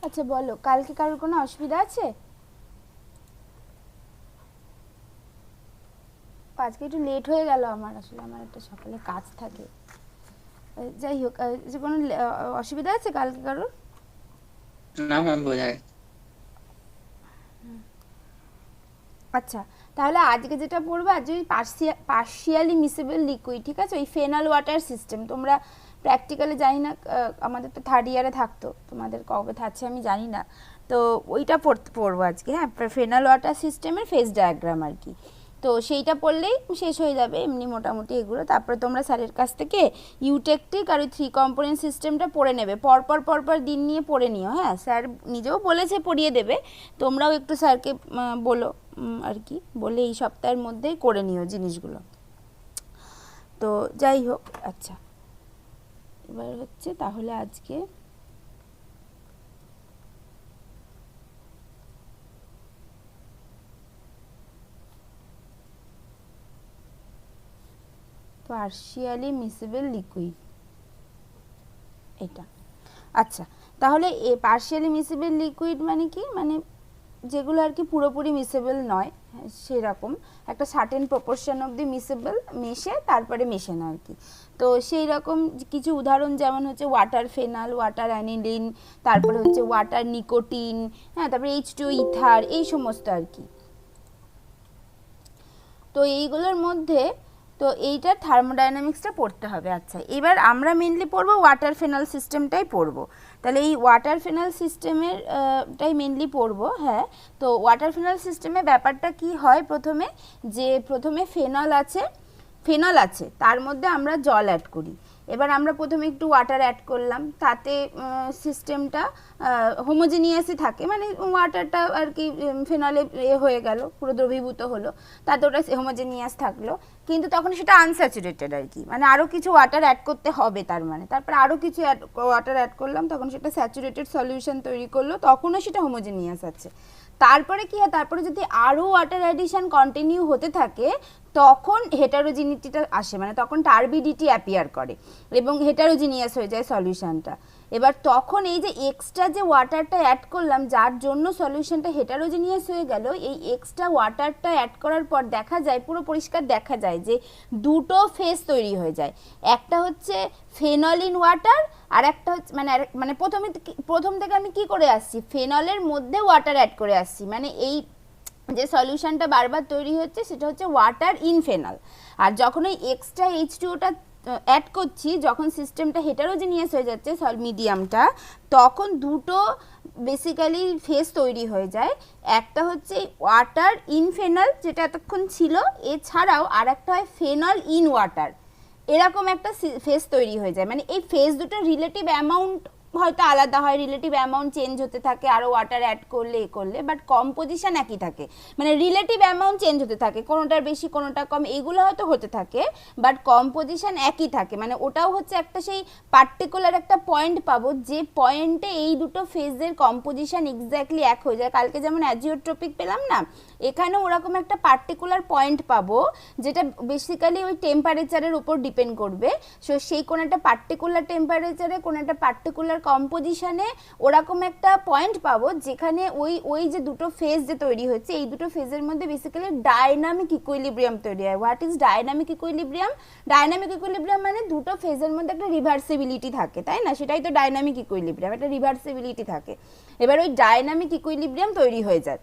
আচ্ছা বলো, কালকে কারোর কোনো অসুবিধা আছে? আজকে একটু লেট হয়ে গেল আমার, আসলে আমার একটা সকালে কাজ থাকে। যাই হোক, যে কোনো অসুবিধা আছে কালকে কারোর? না ম্যাম, বোঝা গেছে। আচ্ছা, তাহলে আজকে যেটা পড়বো, আজ ওই পার্শিয়ালি মিসেবল লিকুইড, ঠিক আছে, ওই ফেনল ওয়াটার সিস্টেম। তোমরা প্র্যাকটিক্যালি জানি না, আমাদের তো থার্ড ইয়ারে থাকতো, তোমাদের কবে থাকছে আমি জানি না। তো ওইটা পড়বো আজকে, হ্যাঁ, ফেনল ওয়াটার সিস্টেমের ফেজ ডায়াগ্রাম আর কি। তো সেইটা পড়লেই শেষ হয়ে যাবে এমনি মোটামুটি এগুলো। তারপরে তোমরা স্যারের কাছ থেকে ইউটেকটিক আর ওই 3 কম্পোনেন্ট সিস্টেমটা পড়ে নেবে, পরপর দিন নিয়ে পড়ে নিও। হ্যাঁ, স্যার নিজেও বলেছে পড়িয়ে দেবে, তোমরাও একটু স্যারকে বলো আর কি, বলে এই সপ্তাহের মধ্যেই করে নিও জিনিসগুলো। তো যাই হোক, আচ্ছা এবার হচ্ছে তাহলে আজকে পার্শিয়ালি মিসেবল লিকুইড এটা। আচ্ছা, তাহলে এ পার্শিয়ালি মিসেবল লিকুইড মানে কি, মানে যেগুলো আর কি পুরোপুরি মিসেবল নয়, সেরকম একটা certain proportion of the miserable মেশে, তারপরে মেশে না আর কি। তো সেই রকম কিছু উদাহরণ যেমন হচ্ছে ওয়াটার ফেনাল, ওয়াটার অ্যানিলিন, তারপরে হচ্ছে ওয়াটার নিকোটিন, হ্যাঁ, তারপরে H2O ইথার, এই সমস্ত আর কি। তো এইগুলোর মধ্যে তো এইটার থার্মোডাইনামিক্সটা পড়তে হবে। আচ্ছা, এবার আমরা মেনলি পড়বো ওয়াটার ফেনাল সিস্টেমটাই পড়বো। তাহলে এই ওয়াটার ফেনাল সিস্টেমের টাই মেনলি পড়বো। হ্যাঁ, তো ওয়াটার ফেনাল সিস্টেমে ব্যাপারটা কি হয়, প্রথমে ফেনল আছে, তার মধ্যে আমরা জল অ্যাড করি। এবার আমরা প্রথমে একটু ওয়াটার অ্যাড করলাম, তাতে সিস্টেমটা হোমোজিনিয়াসই থাকে, মানে ওয়াটারটা আর কি ফেনলে হয়ে গেল, পুরো দ্রবীভূত হলো, তাতে ওটা হোমোজিনিয়াস থাকলো। কিন্তু তখন সেটা আনস্যাচুরেটেড আর কি, মানে আরও কিছু ওয়াটার অ্যাড করতে হবে, তার মানে তারপরে আরও কিছু ওয়াটার অ্যাড করলাম, তখন সেটা স্যাচুরেটেড সলিউশন তৈরি করলো, তখনও সেটা হোমোজিনিয়াস আছে। তারপরে কি হয়, তারপরে যদি আরও ওয়াটার অ্যাডিশন কন্টিনিউ হতে থাকে, তখন হেটারোজিনিটিটা আসে, মানে তখন টার্বিডিটি অ্যাপিয়ার করে এবং হেটারোজিনিয়াস হয়ে যায় সলিউশনটা। এবার তখন এই যে এক্সট্রা যে ওয়াটারটা অ্যাড করলাম, যার জন্য সলিউশনটা হেটারোজিনিয়াস হয়ে গেল, এই এক্সট্রা ওয়াটারটা অ্যাড করার পর দেখা যায়, পুরো পরিষ্কার দেখা যায় যে দুটো ফেজ তৈরি হয়ে যায়। একটা হচ্ছে ফেনলিন ওয়াটার, আর একটা হচ্ছে মানে প্রথম থেকে আমি কি করে আসছি, ফেনলের মধ্যে ওয়াটার অ্যাড করে আসছি, মানে এই যে সলিউশনটা বারবার তৈরি হচ্ছে সেটা হচ্ছে ওয়াটার ইন ফেনল। আর যখন ওই এক্সট্রা H2O অ্যাড করছি, যখন সিস্টেমটা হেটারোজিনিয়াস হয়ে যাচ্ছে মিডিয়ামটা, তখন দুটো বেসিক্যালি ফেজ তৈরি হয়ে যায়। একটা হচ্ছে ওয়াটার ইন ফেনল, যেটা এতক্ষণ ছিল, এছাড়াও আর একটা হয় ফেনল ইন ওয়াটার, এরকম একটা ফেজ তৈরি হয়ে যায়। মানে এই ফেজ দুটো রিলেটিভ অ্যামাউন্ট হয়তো আলাদা হয়, রিলেটিভ অ্যামাউন্ট চেঞ্জ হতে থাকে আরও ওয়াটার অ্যাড করলে, বাট কম্পোজিশন একই থাকে, মানে রিলেটিভ অ্যামাউন্ট চেঞ্জ হতে থাকে, কোনোটার বেশি কোনোটা কম, এইগুলো হয়তো হতে থাকে, বাট কম্পোজিশন একই থাকে। মানে ওটাও হচ্ছে একটা সেই পার্টিকুলার একটা পয়েন্ট পাবো, যে পয়েন্টে এই দুটো ফেজের কম্পোজিশন এক্স্যাক্টলি এক হয়ে যায়। কালকে যেমন অ্যাজিওট্রপিক পেলাম না, এখানেও ওরকম একটা পার্টিকুলার পয়েন্ট পাবো, যেটা বেসিক্যালি ওই টেম্পারেচারের উপর ডিপেন্ড করবে। সো সেই কোনো একটা পার্টিকুলার টেম্পারেচারে, কোনো একটা পার্টিকুলার কম্পোজিশনে ওরকম একটা পয়েন্ট পাবো, যেখানে ওই যে দুটো ফেজ যে তৈরি হচ্ছে, এই দুটো ফেজের মধ্যে বেসিক্যালি ডায়নামিক ইকুইলিব্রিয়াম তৈরি হয়। What is dynamic equilibrium? Dynamic equilibrium মানে দুটো ফেজের মধ্যে একটা রিভার্সিবিলিটি থাকে, তাই না? সেটাই তো ডায়নামিক ইকুইলিব্রিয়াম, একটা রিভার্সিবিলিটি থাকে। এবার ওই ডায়নামিক ইকুইলিব্রিয়াম তৈরি হয়ে যায়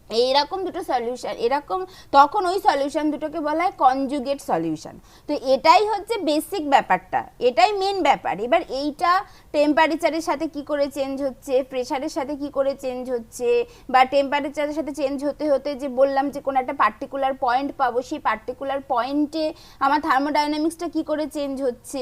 এইরকম দুটো সলিউশন, এরকম, তখন ওই সলিউশন দুটোকে বলা হয় কনজুগেট সলিউশন। তো এটাই হচ্ছে বেসিক ব্যাপারটা, এটাই মেন ব্যাপার। এবার এইটা টেম্পারেচারের সাথে কি করে চেঞ্জ হচ্ছে, প্রেশারের সাথে কি করে চেঞ্জ হচ্ছে, বা টেম্পারেচারের সাথে চেঞ্জ হতে হতে যে বললাম যে কোনো একটা পার্টিকুলার পয়েন্ট পাবো, সেই পার্টিকুলার পয়েন্টে আমার থার্মোডাইনামিক্সটা কি করে চেঞ্জ হচ্ছে,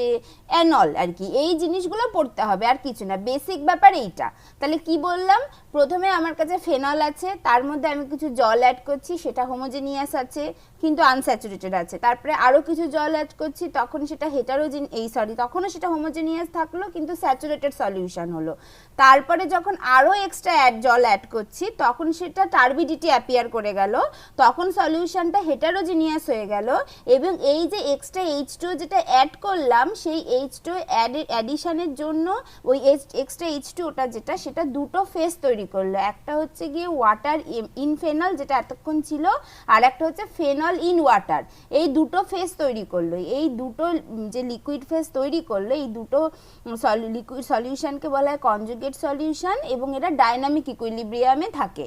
অ্যানল আর কি, এই জিনিসগুলো পড়তে হবে, আর কিছু না, বেসিক ব্যাপার এইটা। তাহলে কি বললাম, প্রথমে আমার কাছে ফেনল আছে, তার মধ্যে আমি কিছু জল অ্যাড করছি, সেটা হোমোজেনিয়াস আছে কিন্তু আনস্যাচুরেটেড আছে, তারপরে আরও কিছু জল অ্যাড করছি তখন সেটা তখনও সেটা হোমোজেনিয়াস থাকলো কিন্তু স্যাচুরেটেড সলিউশন হলো, তারপরে যখন আরও এক্সট্রা জল অ্যাড করছি তখন সেটা টার্বিডিটি অ্যাপিয়ার করে গেল, তখন সলিউশনটা হেটারোজিনিয়াস হয়ে গেল, এবং এই যে এক্সট্রা H2 যেটা অ্যাড করলাম সেই H2 অ্যাডিশনের জন্য ওই এক্সট্রা H2 ওটা যেটা সেটা দুটো ফেজ তৈরি করলো, একটা হচ্ছে গিয়ে ওয়াটার ইন ফেনল যেটা এতক্ষণ ছিল, আর একটা হচ্ছে ফেনল ইন ওয়াটার, এই দুটো ফেজ তৈরি করলো, এই দুটো যে লিকুইড ফেজ তৈরি করলো এই দুটো লিকুইড সলিউশনকে বলা হয় কনজুগেট সলিউশন, এবং এরা ডাইনামিক ইকুইলিব্রিয়ামে থাকে।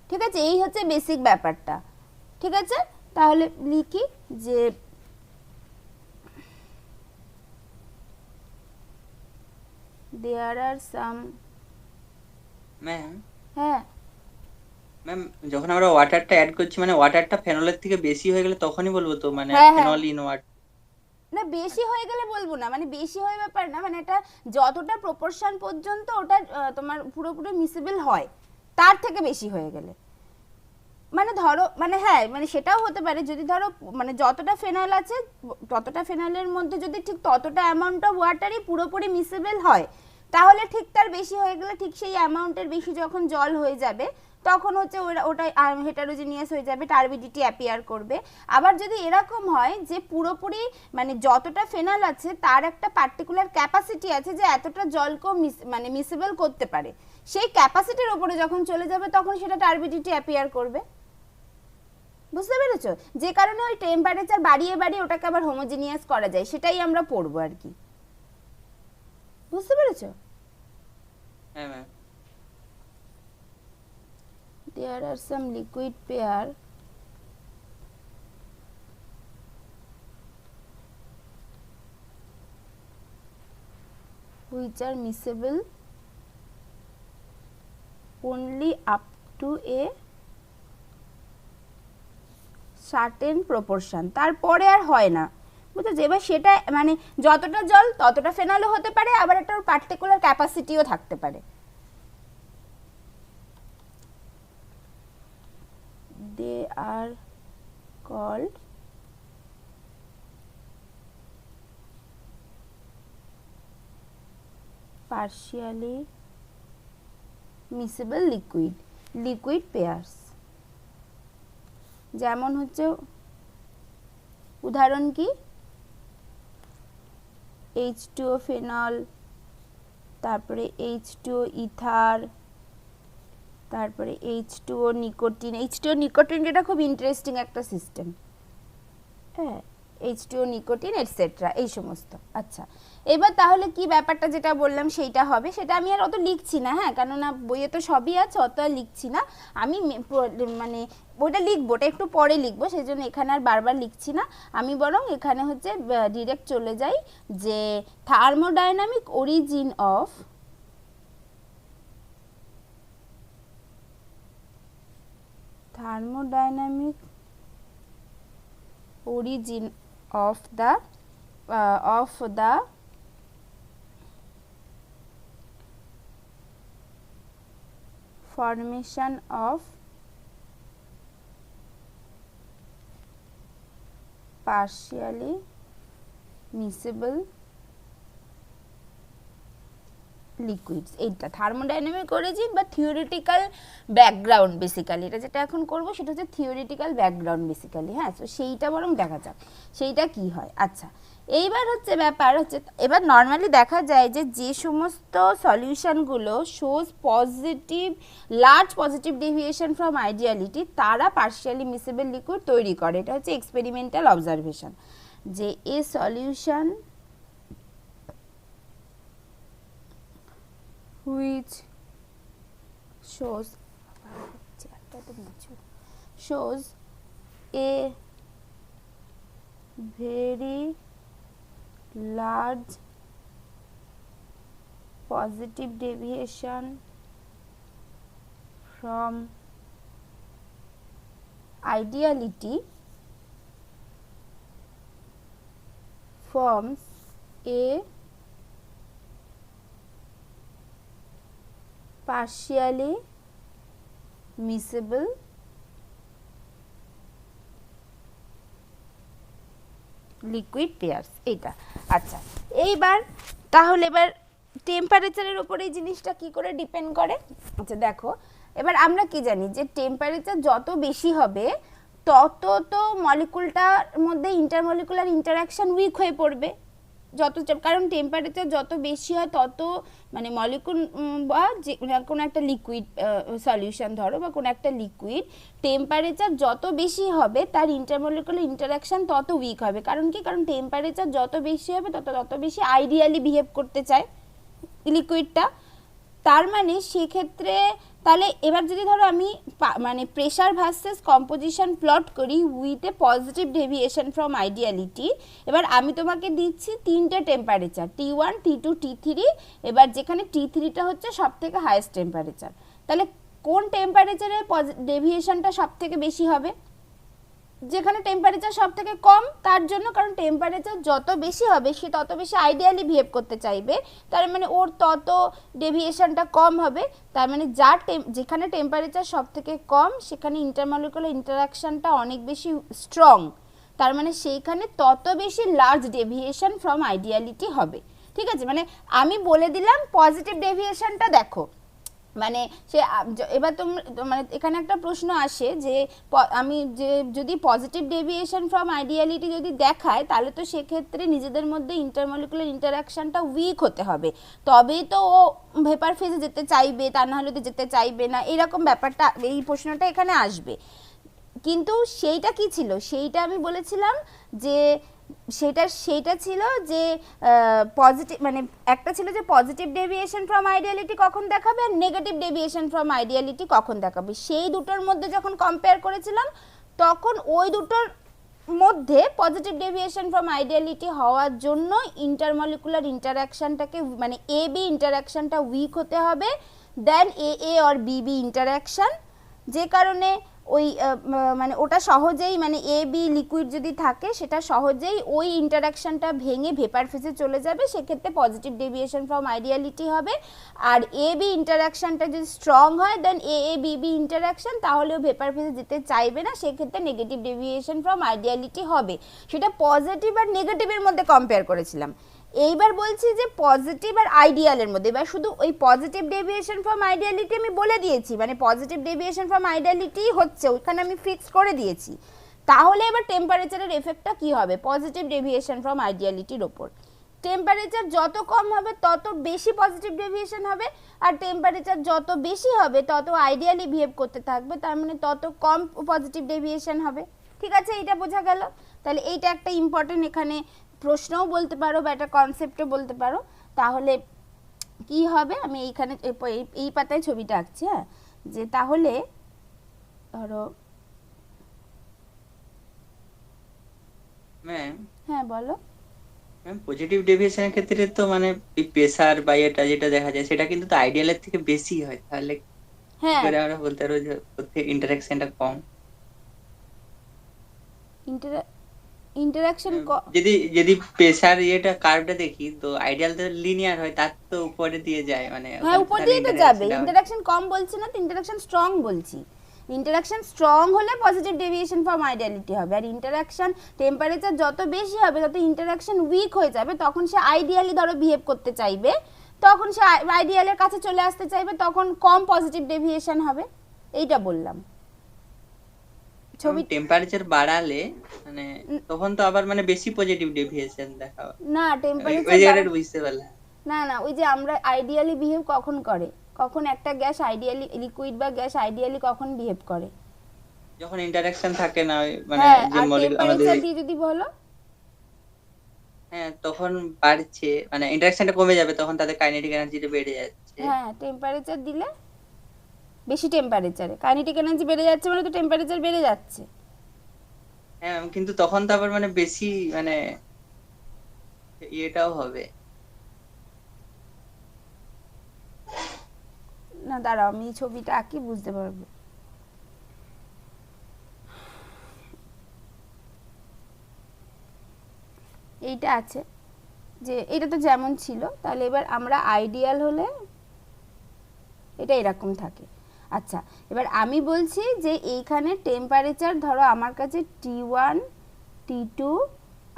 ঠিক আছে, এই হচ্ছে বেসিক ব্যাপারটা। ঠিক আছে, তাহলে লিখি যে there are some ম্যাম হ্যাঁ ম্যাম যখন আমরা ওয়াটারটা অ্যাড করছি মানে ওয়াটারটা ফেনলের থেকে বেশি হয়ে গেলে তখনই বলবো তো, মানে হ্যাঁ, হ্যাঁ। Phenol in water? না বেশি হয়ে গেলে বলবো না, মানে বেশি হয়ে ব্যাপার না, মানে এটা যতটা প্রপোর্শন পর্যন্ত ওটা তোমার পুরোপুরি মিসেবল হয় তার থেকে বেশি হয়ে গেলে, মানে ধরো মানে হ্যাঁ মানে সেটাও হতে পারে যদি ধরো মানে যতটা ফেনল আছে ততটা ফেনলের মধ্যে যদি ঠিক ততটা অ্যামাউন্ট অফ ওয়াটারই পুরোপুরি মিসেবল হয় তাহলে ঠিক তার বেশি হয়ে গেলে ঠিক সেই অ্যামাউন্টের বেশি যখন জল হয়ে যাবে তখন হচ্ছে ওটা হেটারোজিনিয়াস হয়ে যাবে, টার্বিডিটি অ্যাপিয়ার করবে। আবার যদি এরকম হয় যে পুরোপুরি মানে যতটা ফেনল আছে তার একটা পার্টিকুলার ক্যাপাসিটি আছে যে এতটা জলকেও মানে মিসেবল করতে পারে, সেই ক্যাপাসিটির ওপরে যখন চলে যাবে তখন সেটা টার্বিডিটি অ্যাপিয়ার করবে। বুঝতে পেরেছো? যে কারণে ওই টেম্পারেচার বাড়িয়ে বাড়িয়ে ওটাকে আবার হোমোজিনিয়াস করা যায়, সেটাই আমরা পড়বো আর কি। বুঝতে পেরেছো? হ্যাঁ ma'am. There are some liquid pair which are miscible only up to a certain proportion, তারপরে আর হয় না। বুঝেছো? এবার সেটা মানে যতটা জল ততটা ফেনলও হতে পারে, আবার একটা পার্টিকুলার ক্যাপাসিটিও থাকতে পারে। They are called partially miscible liquid pairs। যেমন হচ্ছে উদাহরণ কি H2O ফেনল, তারপরে H2O ইথার, তারপরে H2O নিকোটিন। H2O নিকোটিন যেটা খুব ইন্টারেস্টিং একটা সিস্টেম, হ্যাঁ H2O নিকোটিন এটসেট্রা এই সমস্ত। আচ্ছা এবার তাহলে কি ব্যাপারটা যেটা বললাম সেইটা হবে, সেটা আমি আর অত লিখছি না, হ্যাঁ কেননা বইয়ে তো সবই আছে অত আর লিখছি না আমি, মানে ওটা লিখবো, ওটা একটু পরে লিখবো, সেই জন্য এখানে আর বারবার লিখছি না আমি, বরং এখানে হচ্ছে ডিরেক্ট চলে যাই যে thermodynamic origin of of the formation of partially miscible liquids. এইটা থার্মোডাইনামিক অরিজিন বা থিওরিটিক্যাল ব্যাকগ্রাউন্ড বেসিক্যালি, এটা যেটা এখন করব সেটা হচ্ছে থিওরিটিক্যাল ব্যাকগ্রাউন্ড বেসিক্যালি। হ্যাঁ তো সেইটা বরং দেখা যাক সেইটা কি হয়। আচ্ছা এইবার হচ্ছে ব্যাপার হচ্ছে, এবার নর্মালি দেখা যায় যে যে সমস্ত সলিউশনগুলো shows positive large positive deviation from ideality তারা পার্শিয়ালি মিসেবল লিকুইড তৈরি করে, এটা হচ্ছে এক্সপেরিমেন্টাল অবজারভেশন, যে a solution which shows a very large positive deviation from ideality forms a partially miserable liquid pairs, এটা। আচ্ছা, এইবার তাহলে এবার টেম্পারেচারের উপর এই জিনিসটা কি করে ডিপেন্ড করে? আচ্ছা দেখো, এবার আমরা কি জানি যে টেম্পারেচার যত বেশি হবে তত তো মলিকুলটার মধ্যে ইন্টারমলিকুলার ইন্টারাকশন উইক হয়ে পড়বে। কারণ টেম্পারেচার যত বেশি হয় তত মানে মলিকুল বা যে কোনো একটা লিকুইড সলিউশন ধরো বা কোনো একটা লিকুইড, টেম্পারেচার যত বেশি হবে তার ইন্টারমলিকুলার ইন্টারাকশন তত উইক হবে। কারণ কি? কারণ টেম্পারেচার যত বেশি হবে তত বেশি আইডিয়ালি বিহেভ করতে চায় লিকুইডটা। তার মানে সেক্ষেত্রে তাহলে এবার যদি ধরো আমি মানে প্রেশার ভার্সেস কম্পোজিশন প্লট করি with a positive deviation from ideality, এবার আমি তোমাকে দিচ্ছি তিনটে টেম্পারেচার T1 T2 T3, এবার যেখানে T3টা হচ্ছে সব থেকে হাইয়েস্ট টেম্পারেচার, তাহলে কোন টেম্পারেচারে ডেভিয়েশনটা সব থেকে বেশি হবে? যেখানে টেম্পারেচার সব থেকে কম তার জন্য, কারণ টেম্পারেচার যত বেশি হবে সে তত বেশি আইডিয়ালি বিহেভ করতে চাইবে, তার মানে ওর তত ডেভিয়েশনটা কম হবে। তার মানে যেখানে টেম্পারেচার সব থেকে কম সেখানে ইন্টারমলিকুলার ইন্টারাকশনটা অনেক বেশি স্ট্রং, তার মানে সেইখানে তত বেশি লার্জ ডেভিয়েশন ফ্রম আইডিয়ালিটি হবে। ঠিক আছে, মানে আমি বলে দিলাম পজিটিভ ডেভিয়েশনটা দেখো, মানে সে এবার মানে এখানে একটা প্রশ্ন আসে যে আমি যে যদি পজিটিভ ডেভিয়েশন ফ্রম আইডিয়ালিটি যদি দেখায় তাহলে তো সেক্ষেত্রে নিজেদের মধ্যে ইন্টারমলিকুলার ইন্টারাকশনটা উইক হতে হবে, তবেই তো ও ভেপার ফেজে যেতে চাইবে, তা না হলে তো যেতে চাইবে না, এরকম ব্যাপারটা এই প্রশ্নটা এখানে আসবে। কিন্তু সেইটা কি ছিল? সেইটা আমি বলেছিলাম যে সেইটা ছিল যে পজিটিভ মানে একটা ছিল যে পজিটিভ ডেভিয়েশন ফ্রম আইডিয়ালিটি কখন দেখাবে আর নেগেটিভ ডেভিয়েশন ফ্রম আইডিয়ালিটি কখন দেখাবে। সেই দুটোর মধ্যে যখন কম্পেয়ার করেছিলাম তখন ওই দুটোর মধ্যে পজিটিভ ডেভিয়েশন ফ্রম আইডিয়ালিটি হওয়ার জন্য ইন্টারমলিকুলার ইন্টারাকশনটাকে মানে এ বি ইন্টারাকশনটা উইক হতে হবে দেন এ অর বি ইন্টারাকশন, যে কারণে ওই মানে ওটা সহজেই মানে এ বি লিকুইড যদি থাকে সেটা সহজেই ওই ইন্টারাকশনটা ভেঙে ভেপার ফেজে চলে যাবে, সেক্ষেত্রে পজিটিভ ডেভিয়েশন ফ্রম আইডিয়ালিটি হবে। আর এ বি ইন্টারাকশনটা যদি স্ট্রং হয় দেন বি ইন্টারাকশন, তাহলেও ভেপার ফেজে যেতে চাইবে না, সেক্ষেত্রে নেগেটিভ ডেভিয়েশন ফ্রম আইডিয়ালিটি হবে। সেটা পজিটিভ আর নেগেটিভের মধ্যে কম্পেয়ার করেছিলাম। এইবার বলছি যে পজিটিভ আর আইডিয়ালের মধ্যে, এবার শুধু ওই পজিটিভ ডেভিয়েশন ফ্রম আইডিয়ালিটি আমি বলে দিয়েছি, মানে পজিটিভ ডেভিয়েশন ফ্রম আইডিয়ালিটি হচ্ছে ওইখানে আমি ফিক্স করে দিয়েছি। তাহলে এবার টেম্পারেচারের এফেক্টটা কি হবে পজিটিভ ডেভিয়েশন ফ্রম আইডিয়ালিটির ওপর? টেম্পারেচার যত কম হবে তত বেশি পজিটিভ ডেভিয়েশন হবে, আর টেম্পারেচার যত বেশি হবে তত আইডিয়ালি বিহেভ করতে থাকবে, তার মানে তত কম পজিটিভ ডেভিয়েশন হবে। ঠিক আছে, এইটা বোঝা গেল? তাহলে এইটা একটা ইম্পর্টেন্ট এখানে প্রশ্নও বলতে পারো বা একটা কনসেপ্টও বলতে পারো। তাহলে কি হবে, আমি এইখানে এই পাতায় ছবিটা আঁকছি। হ্যাঁ, যে তাহলে ধরো ম্যাম। হ্যাঁ বলো। ম্যাম পজিটিভ ডেভিয়েশনের ক্ষেত্রে তো মানে প্রেসার বা এটা যেটা দেখা যায় সেটা কিন্তু তো আইডিয়ালের থেকে বেশি হয়, তাহলে কি হ্যাঁ, করে আমরা বলতে পারবো যে ইন্টারাকশনটা কম? ইন্টারাকশন যদি যদি প্রেসার ইয়েটা কার্ভটা দেখি তো আইডিয়াল তো লিনিয়ার হয়, তার তো উপরে দিয়ে যায়, মানে হ্যাঁ উপর দিয়ে তো যাবে। ইন্টারাকশন কম বলছি না তো, ইন্টারাকশন স্ট্রং বলছি। ইন্টারাকশন স্ট্রং হলে পজিটিভ ডেভিয়েশন ফ্রম আইডিয়ালিটি হবে, আর ইন্টারাকশন টেম্পারেচার যত বেশি হবে তত ইন্টারাকশন উইক হয়ে যাবে, তখন সে আইডিয়ালি ধরো বিহেভ করতে চাইবে, তখন সে আইডিয়ালের কাছে চলে আসতে চাইবে, তখন কম পজিটিভ ডেভিয়েশন হবে। এইটা বললাম। ছবি টেম্পারেচার বাড়ালে মানে তখন তো আবার মানে বেশি পজিটিভ ডেভিয়েশন দেখাবে না, টেম্পারেচার বুঝতে পারলাম না না, ওই যে আমরা আইডিয়ালি বিহেভ কখন করে, কখন একটা গ্যাস আইডিয়ালি লিকুইড বা গ্যাস আইডিয়ালি কখন বিহেভ করে? যখন ইন্টারঅ্যাকশন থাকে না, মানে যে মলিকিউল আমাদের যদি বলো হ্যাঁ তখন বাড়ছে, মানে ইন্টারঅ্যাকশনটা কমে যাবে, তখন তাদের কাইনেটিক এনার্জিটা বেড়ে যাচ্ছে। হ্যাঁ, টেম্পারেচার দিলে বেশি টেম্পারেচারে কাইনেটিক এনার্জি বেড়ে যাচ্ছে, মানে তো টেম্পারেচার বেড়ে যাচ্ছে। হ্যাঁ, কিন্তু তখন তো আবার মানে বেশি মানে এটাও হবে না। দাঁড়াও আমি ছবিটা আঁকি, বুঝতে পারবো। এইটা আছে যে এটা তো যেমন ছিল, তাহলে এবার আমরা আইডিয়াল হলে এটা এরকম থাকে, আচ্ছা, এবার আমি বলছি যে এইখানে টেম্পারেচার ধরো আমার কাছে T1 T2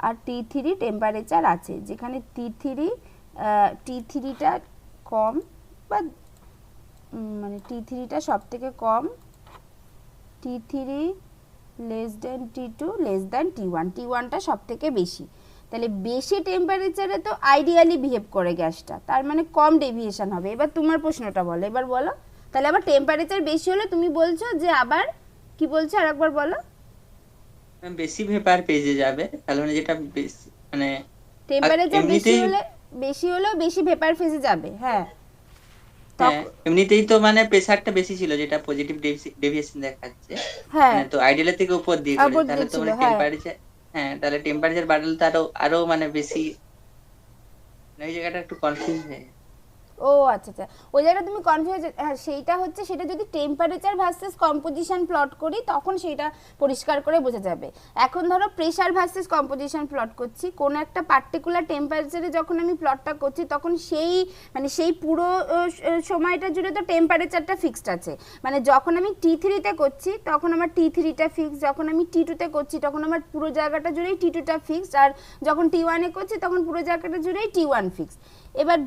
আর T3 টেম্পারেচার আছে, যেখানে T3টা কম বা মানে T3টা সব থেকে কম, T3 less than T2 less than T1, T1টা সব থেকে বেশি। তাহলে বেশি টেম্পারেচারে তো আইডিয়ালি বিহেভ করে গ্যাসটা, তার মানে কম ডেভিয়েশন হবে। এবার তোমার প্রশ্নটা বলো, এবার বলো। তাহলে আবার টেম্পারেচার বেশি হলে তুমি বলছো যে আবার কি বলছো, আরেকবার বলো। বেশি ভেপার পেজে যাবে, তাহলে মানে যেটা বেশি মানে টেম্পারেচার বেশি হলেও বেশি ভেপার ফেজে যাবে। হ্যাঁ, এমনিতেই তো মানে প্রেসারটা বেশি ছিল, যেটা পজিটিভ ডেভিয়েশন দেখাচ্ছে। হ্যাঁ, তো আইডিয়াল থেকে উপর দিয়ে করে, তাহলে তো মানে টেম্পারেচার, তাহলে টেম্পারেচার বাড়লে তো আরো মানে বেশি, এই জায়গাটা একটু কনফিউজ হয়ে। ও আচ্ছা আচ্ছা, ওই জায়গাটা তুমি কনফিউজ। হ্যাঁ, সেইটা হচ্ছে, সেটা যদি টেম্পারেচার ভার্সেস কম্পোজিশন প্লট করি তখন সেইটা পরিষ্কার করে বোঝা যাবে। এখন ধরো প্রেসার ভার্সেস কম্পোজিশন প্লট করছি, কোন একটা পার্টিকুলার টেম্পারেচারে যখন আমি প্লটটা করছি তখন সেই পুরো সময়টা জুড়ে তো টেম্পারেচারটা ফিক্সড আছে। মানে যখন আমি T3তে করছি তখন আমার T3টা ফিক্সড, যখন আমি T2তে করছি তখন আমার পুরো জায়গাটা জুড়েই T2টা ফিক্সড, আর যখন T1এ করছি তখন পুরো জায়গাটা জুড়েই T1 ফিক্সড। এবার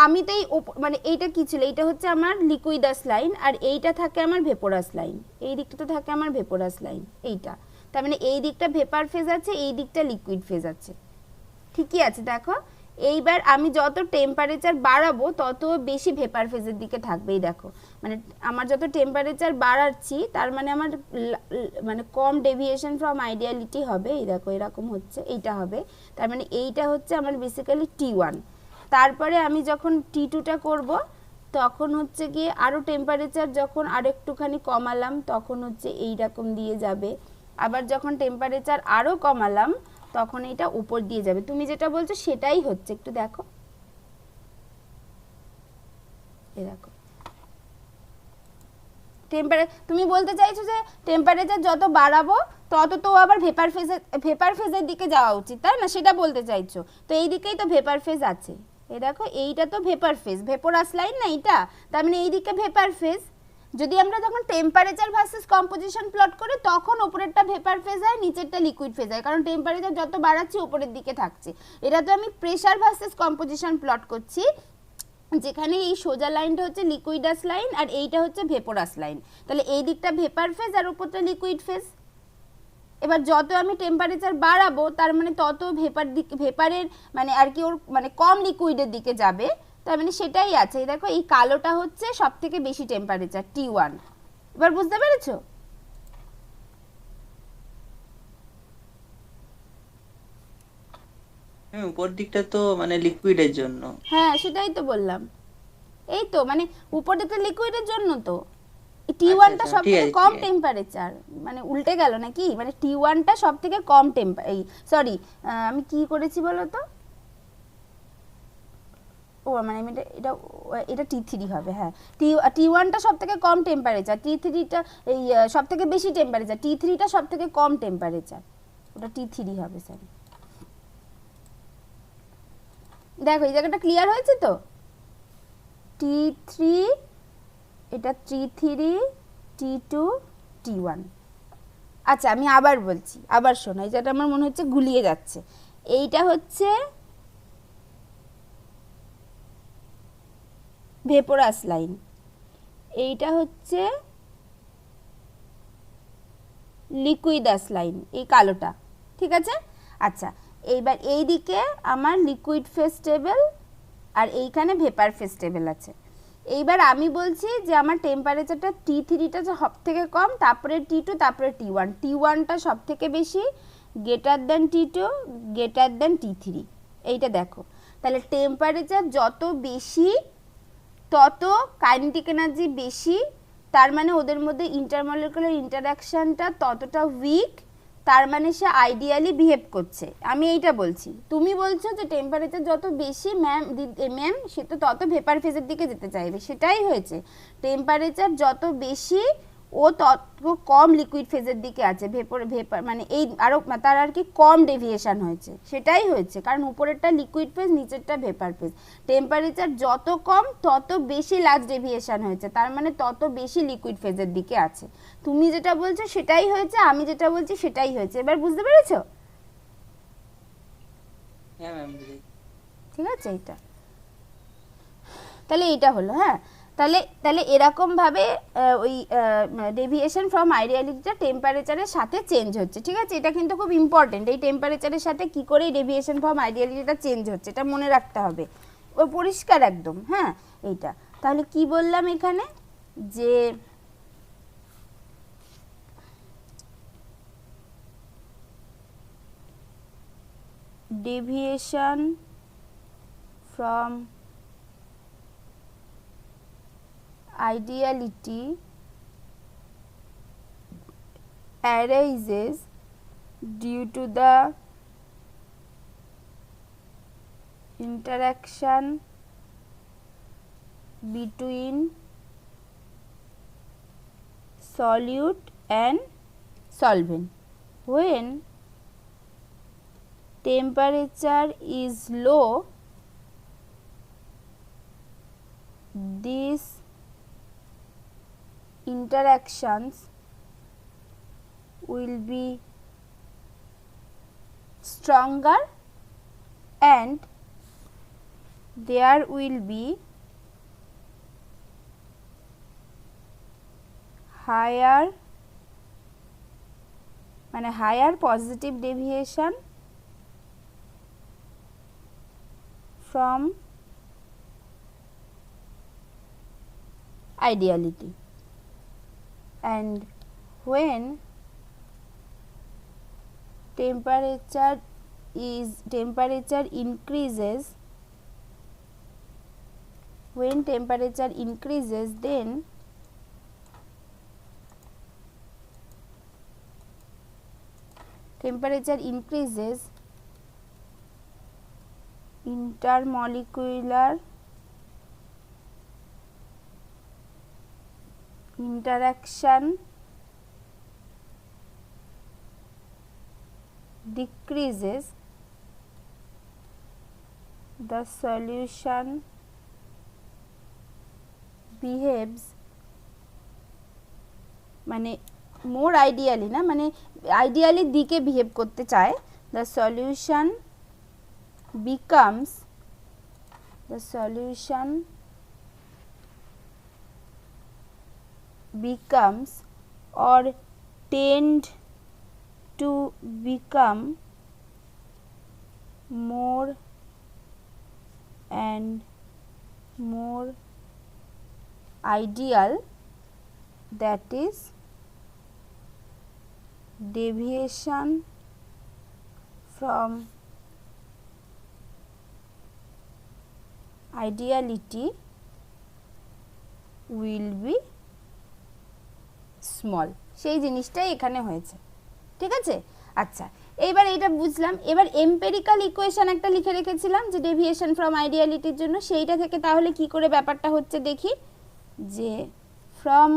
আমি তো মানে এইটা কি ছিল, এইটা হচ্ছে আমার লিকুইডাস লাইন, আর এইটা থাকে আমার ভেপোরাস লাইন, এই দিকটা তো থাকে আমার ভেপোরাস লাইন এইটা। তার মানে এই দিকটা ভেপার ফেজ আছে, এই দিকটা লিকুইড ফেজ আছে, ঠিকই আছে। দেখো এইবার আমি যত টেম্পারেচার বাড়াবো তত বেশি ভেপার ফেজের দিকে থাকবে। এই দেখো, মানে আমার যত টেম্পারেচার বাড়াচ্ছি তার মানে আমার মানে কম ডেভিয়েশন ফ্রম আইডিয়ালিটি হবে। এই দেখো এরকম হচ্ছে, এইটা হবে। তার মানে এইটা হচ্ছে আমার বেসিক্যালি T1। তারপরে আমি যখন T2টা করব তখন হচ্ছে গিয়ে আরও টেম্পারেচার যখন আরও একটুখানি কমালাম তখন হচ্ছে এইরকম দিয়ে যাবে। আবার যখন টেম্পারেচার আরও কমালাম তখন এটা উপর দিয়ে যাবে। তুমি যেটা বলছো সেটাই হচ্ছে, একটু দেখো, এই দেখো তুমি বলতে চাইছো যে টেম্পারেচার যত বাড়াবো তত তো আবার ভেপার ফেজের দিকে যাওয়া উচিত, তাই না? সেটা বলতে চাইছো। তো এই দিকেই তো ভেপার ফেজ আছে, এই দেখো এইটা তো ভেপার ফেজ, ভেপোরাস লাইন না এইটা, তার মানে এই দিকে ভেপার ফেজ। যদি আমরা যখন টেম্পারেচার ভার্সেস কম্পোজিশন প্লট করি তখন উপরেরটা ভেপার ফেজ হয়, নিচেরটা লিকুইড ফেজ হয়, কারণ টেম্পারেচার যত বাড়াচ্ছি উপরের দিকে থাকছে। এটা তো আমি প্রেসার ভার্সেস কম্পোজিশন প্লট করছি, যেখানে এই সোজা লাইনটা হচ্ছে লিকুইডাস লাইন আর এইটা হচ্ছে ভেপোরাস লাইন। তাহলে এই দিকটা ভেপার ফেজ আর উপরটা লিকুইড ফেজ। এবার যত আমি টেম্পারেচার বাড়াবো তার মানে তত ভেপারের মানে আর কি ওর মানে কম লিকুইডের দিকে যাবে, তার মানে সেটাই আছে। দেখো এই কালোটা হচ্ছে সব থেকে বেশি টেম্পারেচার T1। এবার বুঝতে পেরেছো? উপর দিকটা তো মানে লিকুইডের জন্য। হ্যাঁ সেটাই তো বললাম, এই তো মানে উপর দিকটা লিকুইডের জন্য তো। T1টা সব থেকে কম টেম্পারেচার, মানে উল্টে গেল নাকি, মানে T1টা সব থেকে কম সরি আমি কি করেছি বলো তো, ও মানে এটা T3 হবে। হ্যাঁ, T1টা সব থেকে কম টেম্পারেচার, T3টা এই সব থেকে বেশি টেম্পারেচার, T3টা সব থেকে কম টেম্পারেচার, ওটা T3 হবে। সরি, দেখো এই জায়গাটা ক্লিয়ার হয়েছে তো। T3, এটা T3, T2, T1। আচ্ছা আমি আবার বলছি, আবার শোনো, এই যেটা আমার মনে হচ্ছে গুলিয়ে যাচ্ছে। এইটা হচ্ছে ভেপোরাস লাইন, এইটা হচ্ছে লিকুইডাস লাইন, এই কালোটা, ঠিক আছে? আচ্ছা এইবার এই দিকে আমার লিকুইড ফেজ টেবিল আর এইখানে ভেপার ফেজ টেবিল আছে। এইবার আমি বলছি যে আমার টেম্পারেচারটা T3টা সব থেকে কম, তারপরে T2, তারপরে T1, T1টা সব থেকে বেশি, greater than T2, greater than T3। এইটা দেখো, তাহলে টেম্পারেচার যত বেশি তত কাইনেটিক এনার্জি বেশি, তার মানে ওদের মধ্যে ইন্টারমলিকুলার ইন্টারঅ্যাকশনটা ততটা উইক, তার মানে সে আইডিয়ালি বিহেভ করছে। আমি এইটা বলছি, তুমি বলছো যে টেম্পারেচার যত বেশি ম্যাম সে তো তত ভেপার ফেজের দিকে যেতে চাইবে, সেটাই হয়েছে। টেম্পারেচার যত বেশি ও তত কম লিকুইড ফেজের দিকে আছে, ভেপর মানে এই আরও তার আর কি কম ডেভিয়েশন হয়েছে, সেটাই হয়েছে, কারণ উপরেরটা লিকুইড ফেজ, নিচেরটা ভেপার ফেজ। টেম্পারেচার যত কম তত বেশি লার্জ ডেভিয়েশন হয়েছে, তার মানে তত বেশি লিকুইড ফেজের দিকে আছে। তুমি যেটা বলছো সেটাই হয়েছে, আমি যেটা বলছি সেটাই হয়েছে। এবার বুঝতে পেরেছো? হ্যাঁ ম্যাম। ঠিক আছে, এইটা তাহলে এইটা হলো। হ্যাঁ, তাহলে তাহলে এরকমভাবে ওই ডেভিয়েশন ফ্রম আইডিয়ালিটিটা টেম্পারেচারের সাথে চেঞ্জ হচ্ছে। ঠিক আছে, এটা কিন্তু খুব ইম্পর্টেন্ট, এই টেম্পারেচারের সাথে কী করে এই ডেভিয়েশন ফ্রম আইডিয়ালিটিটা চেঞ্জ হচ্ছে এটা মনে রাখতে হবে, ও পরিষ্কার একদম। হ্যাঁ, এইটা তাহলে কি বললাম এখানে, যে deviation from ideality arises due to the interaction between solute and solvent. When temperature is low, these interactions will be stronger and there will be higher মানে higher positive deviation from ideality, and when temperature increases, then intermolecular interaction decreases, the solution behaves মানে মোর ideally না, মানে ideally দিকে behave করতে চায়, the solution becomes or tend to become more and more ideal, that is deviation from ideality will be small। সেই জিনিসটাই এখানে হয়েছে। ঠিক আছে, আচ্ছা এইবার এইটা বুঝলাম। এবার এম্পেরিক্যাল ইকুয়েশন একটা লিখে রেখেছিলাম যে ডেভিয়েশন ফ্রম আইডিয়ালিটির জন্য, সেইটা থেকে তাহলে কি করে ব্যাপারটা হচ্ছে দেখি, যে from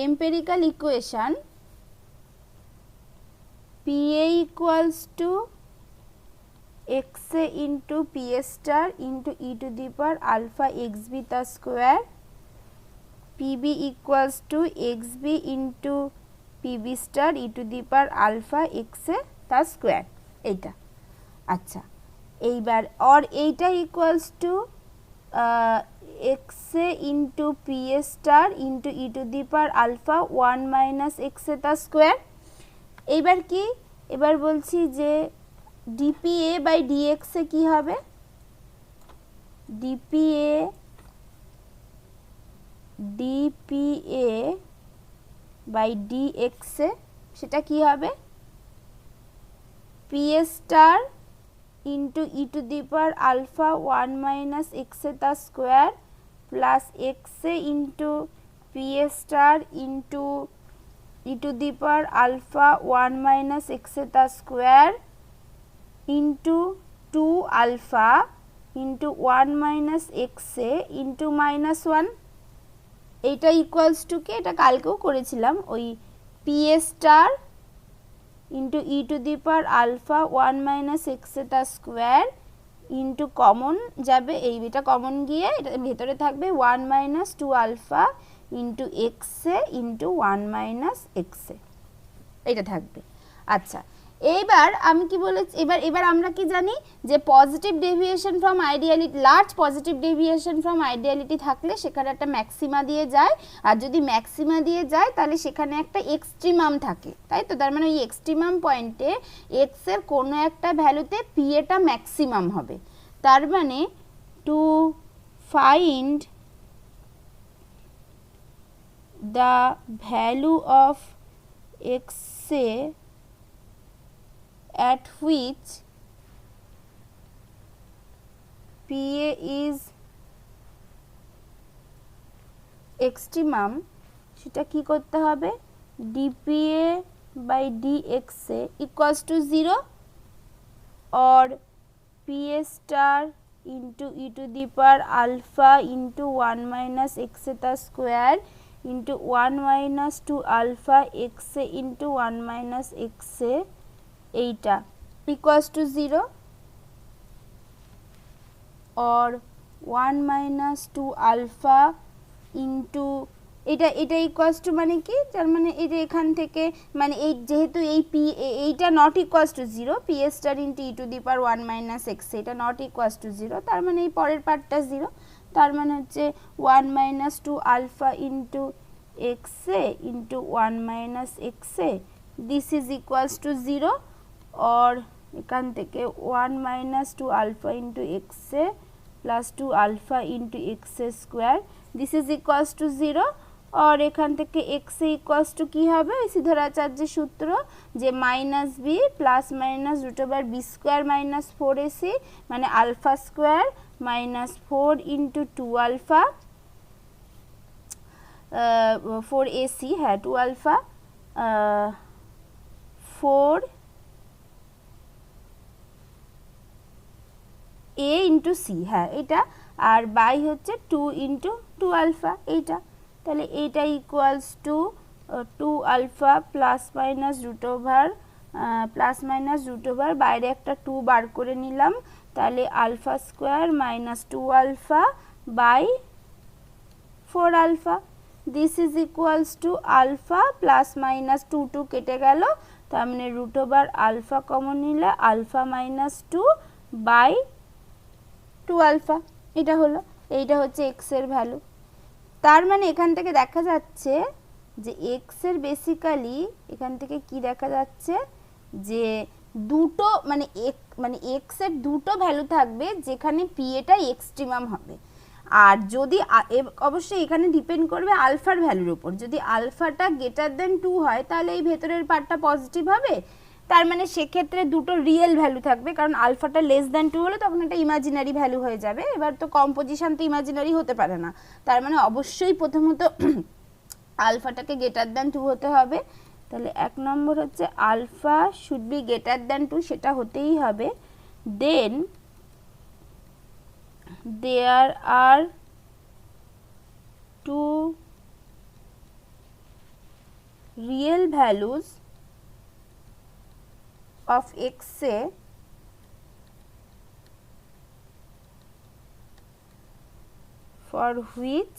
empirical equation PA equals to XA into PA star into e to the power alpha XB তা square, PB equals to XB into PB star e to the power alpha XA তা square, এইটা। আচ্ছা এইবার और এইটা equals to XA into PA star into e to the power alpha 1 minus XA তা square। এইবার কি, এবার বলছি যে dPA by dx এ কি হবে, dPA by dx এ সেটা কি হবে, PA star into e to the power alpha 1 minus XA তা square plus XA into PA star into e to the power alpha 1 minus XA তা square into 2 alpha into 1 minus X A into minus 1, এইটা equals to কি, এটা কালকেও করেছিলাম, ওই P A star into e to the power alpha 1 minus X A তার square into common যাবে, এইটা কমন গিয়ে এটা ভেতরে থাকবে 1 minus 2 alpha into X A into 1 minus X এ, এটা থাকবে। আচ্ছা, এইবার আমি কি বলেছি, এবার আমরা কি জানি যে positive deviation from ideality, large positive deviation from ideality থাকলে সেখানে একটা ম্যাক্সিমা দিয়ে যায়, আর যদি ম্যাক্সিমা দিয়ে যায় তাহলে সেখানে একটা এক্সট্রিমাম থাকে, তাই তো? তার মানে ওই এক্সট্রিমাম পয়েন্টে এক্স এর কোনো একটা ভ্যালুতে পি এটা ম্যাক্সিমাম হবে। তার মানে to find the value of x A at which PA is extremum, সেটা কি করতে হবে, dPA by dXA equals to 0 or PA star into e to the power alpha into 1 minus XA the square into 1 minus 2 alpha XA into 1 minus XA, এইটা equals to 0 or 1 minus 2 alpha into এটা equals to মানে কি, তার মানে এটা এখান থেকে মানে এই যেহেতু এই পি এইটা not equals to 0, P A star into e to the power 1 minus x, এটা নট ইকুয়ালস টু 0, তার মানে এই পরের পার্টটা 0, তার মানে হচ্ছে 1 minus 2 alpha into X A into 1 minus X A, this is equals to 0 और এখান থেকে 1 minus 2 alpha into X A plus 2 alpha into X A square, this is equals to 0 और এখান থেকে এক্স এ ইকুয়ালস টু কী হবে, সিদ্ধারাচার্যের সূত্র যে minus B plus minus root over B square minus 4ac মানে alpha square minus 4 into 2 alpha 4ac, হ্যাঁ 2 আলফা 4 a ইন্টু সি, হ্যাঁ এটা, আর বাই হচ্ছে 2 ইন্টু 2 আলফা, এইটা, তাহলে এইটা equals to 2 alpha plus minus root over বাইরে একটা 2 বার করে নিলাম, তাহলে alpha square minus 2 alpha by 4 alpha, this is equals to alpha plus minus 2 কেটে গেল, তার মানে রুট ওভার আলফা কমন নিলে আলফা মাইনাস 2 বাই 2 আলফা, এটা হলো, এইটা হচ্ছে এক্স এর ভ্যালু। তার মানে এখান থেকে দেখা যাচ্ছে যে এক্স এর বেসিক্যালি এখান থেকে কি দেখা যাচ্ছে যে দুটো মানে এক্স এর দুটো ভ্যালু থাকবে যেখানে পি এটা এক্সট্রিমাম হবে, আর যদি অবশ্যই এখানে ডিপেন্ড করবে আলফার ভ্যালুর উপর, যদি আলফাটা গ্রেটার দেন 2 হয় তাহলে এই ভেতরের পার্টটা পজিটিভ হবে, তার মানে সেক্ষেত্রে দুটো রিয়েল ভ্যালু থাকবে, কারণ আলফাটা লেস দ্যান 2 হলে তখন এটা ইমাজিনারি ভ্যালু হয়ে যাবে, এবার তো কম্পোজিশন তো ইমাজিনারি হতে পারে না, তার মানে অবশ্যই প্রথমত আলফাটাকে গ্রেটার দ্যান 2 হতে হবে, তাহলে 1 নম্বর হচ্ছে alpha should be greater than 2, সেটা হতেই হবে, then there are 2 real values of XA for which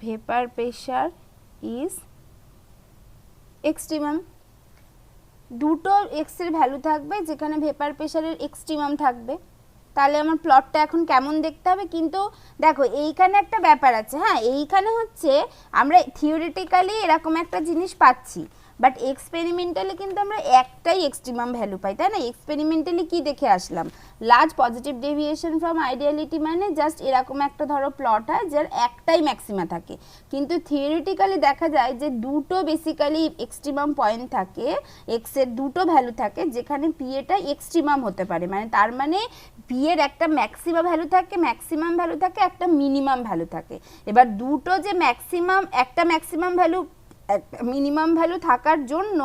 vapor pressure is extremum, দুটো এক্স এর ভ্যালু থাকবে যেখানে ভেপার প্রেসারের এক্সট্রিমাম থাকবে, তাহলে আমার প্লটটা এখন কেমন দেখতে হবে, কিন্তু দেখো এইখানে একটা ব্যাপার আছে, হ্যাঁ এইখানে হচ্ছে আমরা থিওরিটিক্যালি এরকম একটা জিনিস পাচ্ছি, বাট এক্সপেরিমেন্টালি কিন্তু আমরা একটাই এক্সট্রিমাম ভ্যালু পাই, তাই না? এক্সপেরিমেন্টালি কি দেখে আসলাম, লার্জ পজিটিভ ডেভিয়েশন ফ্রম আইডিয়ালিটি মানে জাস্ট এরকম একটা ধরো প্লট হয় যার একটাই ম্যাক্সিমা থাকে, কিন্তু থিওরিটিক্যালি দেখা যায় যে দুটো বেসিক্যালি এক্সট্রিমাম পয়েন্ট থাকে, এক্স এর দুটো ভ্যালু থাকে যেখানে পি এটা এক্সট্রিমাম হতে পারে, মানে তার মানে পি এর একটা ম্যাক্সিমাম ভ্যালু থাকে একটা মিনিমাম ভ্যালু থাকে, এবার দুটো যে ম্যাক্সিমাম একটা ম্যাক্সিমাম ভ্যালু মিনিমাম ভ্যালু থাকার জন্য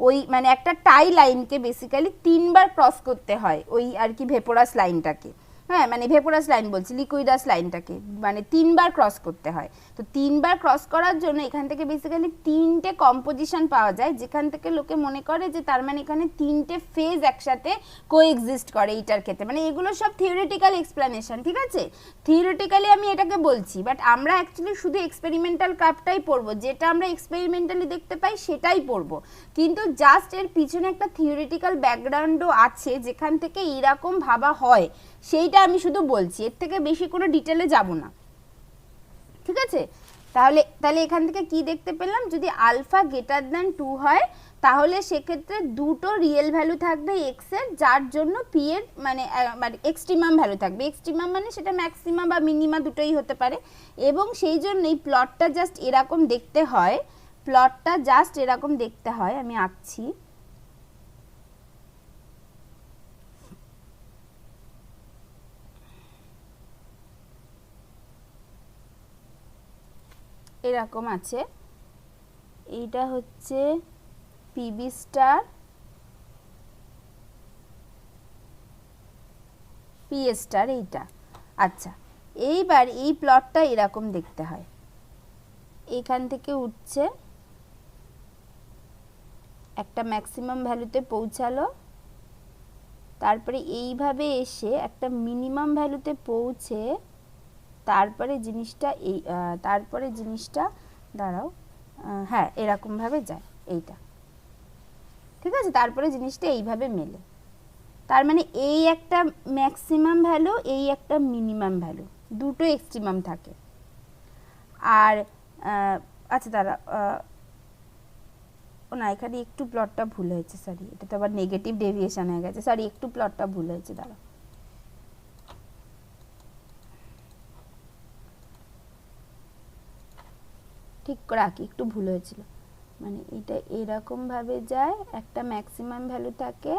ওই মানে একটা টাই লাইনকে বেসিক্যালি 3 বার ক্রস করতে হয়, ওই আর কি ভেপোরাস লাইনটাকে, হ্যাঁ মানে ভেপোরাস লাইন বলছি, লিকুইডাস লাইনটাকে মানে 3 বার ক্রস করতে হয়। তো 3 বার ক্রস করার জন্য এখান থেকে বেসিক্যালি 3টে কম্পোজিশন পাওয়া যায়, যেখান থেকে লোকে মনে করে যে তার মানে এখানে 3টে ফেজ একসাথে কোএক্সিস্ট করে এইটার ক্ষেত্রে। মানে এগুলো সব থিওরিটিক্যাল এক্সপ্লানেশন, ঠিক আছে, থিওরিটিক্যালি আমি এটাকে বলছি, বাট আমরা অ্যাকচুয়ালি শুধু এক্সপেরিমেন্টাল কাপটাই পড়বো, যেটা আমরা এক্সপেরিমেন্টালি দেখতে পাই সেটাই পড়বো, কিন্তু জাস্ট এর পিছনে একটা থিওরিটিক্যাল ব্যাকগ্রাউন্ডও আছে যেখান থেকে এরকম ভাবা হয়, সেইটা আমি শুধু বলছি, এর থেকে বেশি কোনো ডিটেলে যাব না, ঠিক আছে। তাহলে এখান থেকে কি দেখতে পেলাম, যদি আলফা গ্রেটার দ্যান 2 হয় তাহলে সেক্ষেত্রে দুটো রিয়েল ভ্যালু থাকবে এক্স এর, যার জন্য পি এর মানে এক্সট্রিমাম ভ্যালু থাকবে। এক্সট্রিমাম মানে সেটা ম্যাক্সিমাম বা মিনিমা দুটোই হতে পারে, এবং সেই জন্যই প্লটটা জাস্ট এরকম দেখতে হয়, প্লটটা জাস্ট এরকম দেখতে হয়, আমি আঁকছি, এরকম আছে, এইটা হচ্ছে পিবি স্টার, পি স্টার এইটা। আচ্ছা, এইবার এই প্লটটা এরকম দেখতে হয়, এখান থেকে উঠছে একটা ম্যাক্সিমাম ভ্যালুতে পৌঁছালো, তারপরে এইভাবে এসে একটা মিনিমাম ভ্যালুতে পৌঁছে তারপরে জিনিসটা দাঁড়াও, হ্যাঁ এরকমভাবে যায় এইটা, ঠিক আছে, তারপরে জিনিসটা এইভাবে মেলে, তার মানে এই একটা ম্যাক্সিমাম ভ্যালু, এই একটা মিনিমাম ভ্যালু, দুটো এক্সট্রিমাম থাকে। আর আচ্ছা দাঁড়া, ও না এখানে একটু প্লটটা ভুল হয়েছে, সরি, এটা তো আবার নেগেটিভ ডেভিয়েশন হয়ে গেছে, সরি একটু প্লটটা ভুল হয়েছে, দাঁড়া ঠিক করে আঁকি, একটু ভুল হয়েছিল, মানে এটা এরকম ভাবে যায়, একটা ম্যাক্সিমাম ভ্যালু থাকে,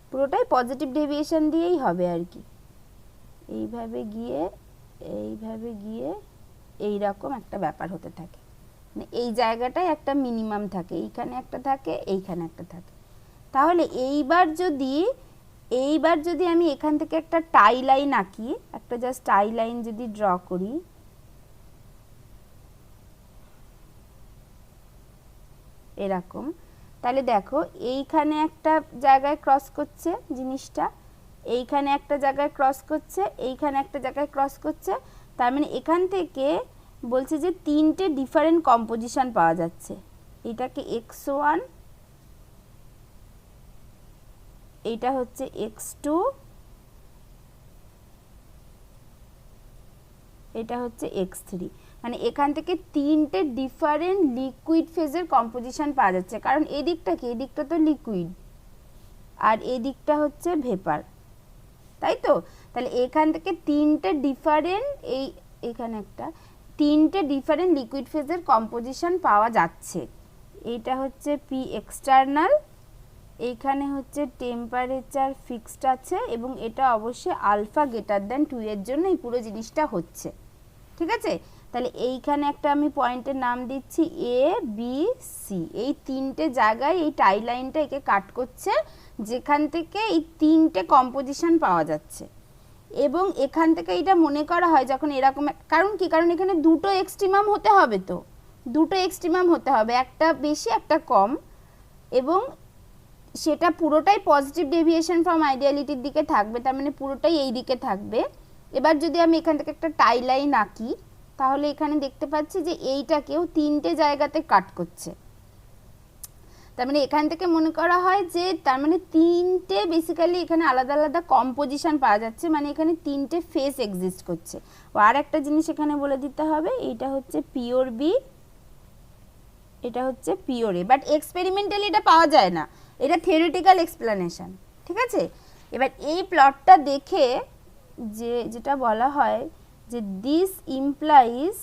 পুরোটাই পজিটিভ ডেভিয়েশন দিয়েই হবে আর কি, এইভাবে গিয়ে এইরকম একটা ব্যাপার হতে থাকে, মানে এই জায়গাটায় একটা মিনিমাম থাকে, এইখানে একটা থাকে, এইখানে একটা থাকে। তাহলে এইবার যদি আমি এখান থেকে একটা টাই লাইন আঁকি, একটা জাস্ট টাই লাইন যদি ড্র করি, এরকম, তাহলে দেখো এইখানে একটা জায়গায় ক্রস করছে জিনিসটা, এইখানে একটা জায়গায় ক্রস করছে, এইখানে একটা জায়গায় ক্রস করছে, তার মানে এখান থেকে বলছে যে 3টে ডিফারেন্ট কম্পোজিশন পাওয়া যাচ্ছে, এটাকে x1, এইটা হচ্ছে x2, এটা হচ্ছে x3, মানে এখান থেকে 3টে ডিফারেন্ট লিকুইড ফেজের কম্পোজিশন পাওয়া যাচ্ছে, কারণ এই দিকটা কি, এই দিকটা তো লিকুইড আর এই দিকটা হচ্ছে ভেপার, তাই তো। তাহলে এখান থেকে 3টে ডিফারেন্ট, এখানে একটা 3টে ডিফারেন্ট লিকুইড ফেজের কম্পোজিশন পাওয়া যাচ্ছে, এইটা হচ্ছে পি এক্সটার্নাল, এইখানে হচ্ছে টেম্পারেচার ফিক্সড আছে, এবং এটা অবশ্যই আলফা গ্রেটার দ্যান 2 এর জন্য এই পুরো জিনিসটা হচ্ছে, ঠিক আছে। তাহলে এইখানে একটা আমি পয়েন্টের নাম দিচ্ছি এ বি সি, এই 3টে জায়গায় এই টাই লাইনটা একে কাট করছে, যেখান থেকে এই 3টে কম্পোজিশন পাওয়া যাচ্ছে, এবং এখান থেকে এটা মনে করা হয় যখন এরকম, কারণ এখানে দুটো এক্সট্রিমাম হতে হবে, তো দুটো এক্সট্রিমাম হতে হবে, একটা বেশি একটা কম, এবং সেটা পুরোটাই পজিটিভ ডেভিয়েশন ফ্রম আইডিয়ালিটির দিকে থাকবে, তার মানে পুরোটাই এই দিকে থাকবে। এবার যদি আমি এখান থেকে একটা টাই লাইন আঁকি, তাহলে এখানে দেখতে পাচ্ছি যে এইটাকেও 3টে জায়গাতে কাট করছে, তার মানে এখান থেকে মনে করা হয় যে তার মানে 3টে বেসিক্যালি এখানে আলাদা আলাদা কম্পোজিশন পাওয়া যাচ্ছে, মানে এখানে 3টে ফেস এক্সিস্ট করছে। আর একটা জিনিস এখানে বলে দিতে হবে, এইটা হচ্ছে পিওর বি, এটা হচ্ছে পিওর এ, বাট এক্সপেরিমেন্টালি এটা পাওয়া যায় না, এটা থিওরিটিক্যাল এক্সপ্লানেশন, ঠিক আছে। এবার এই প্লটটা দেখে যেটা বলা হয় যে this implies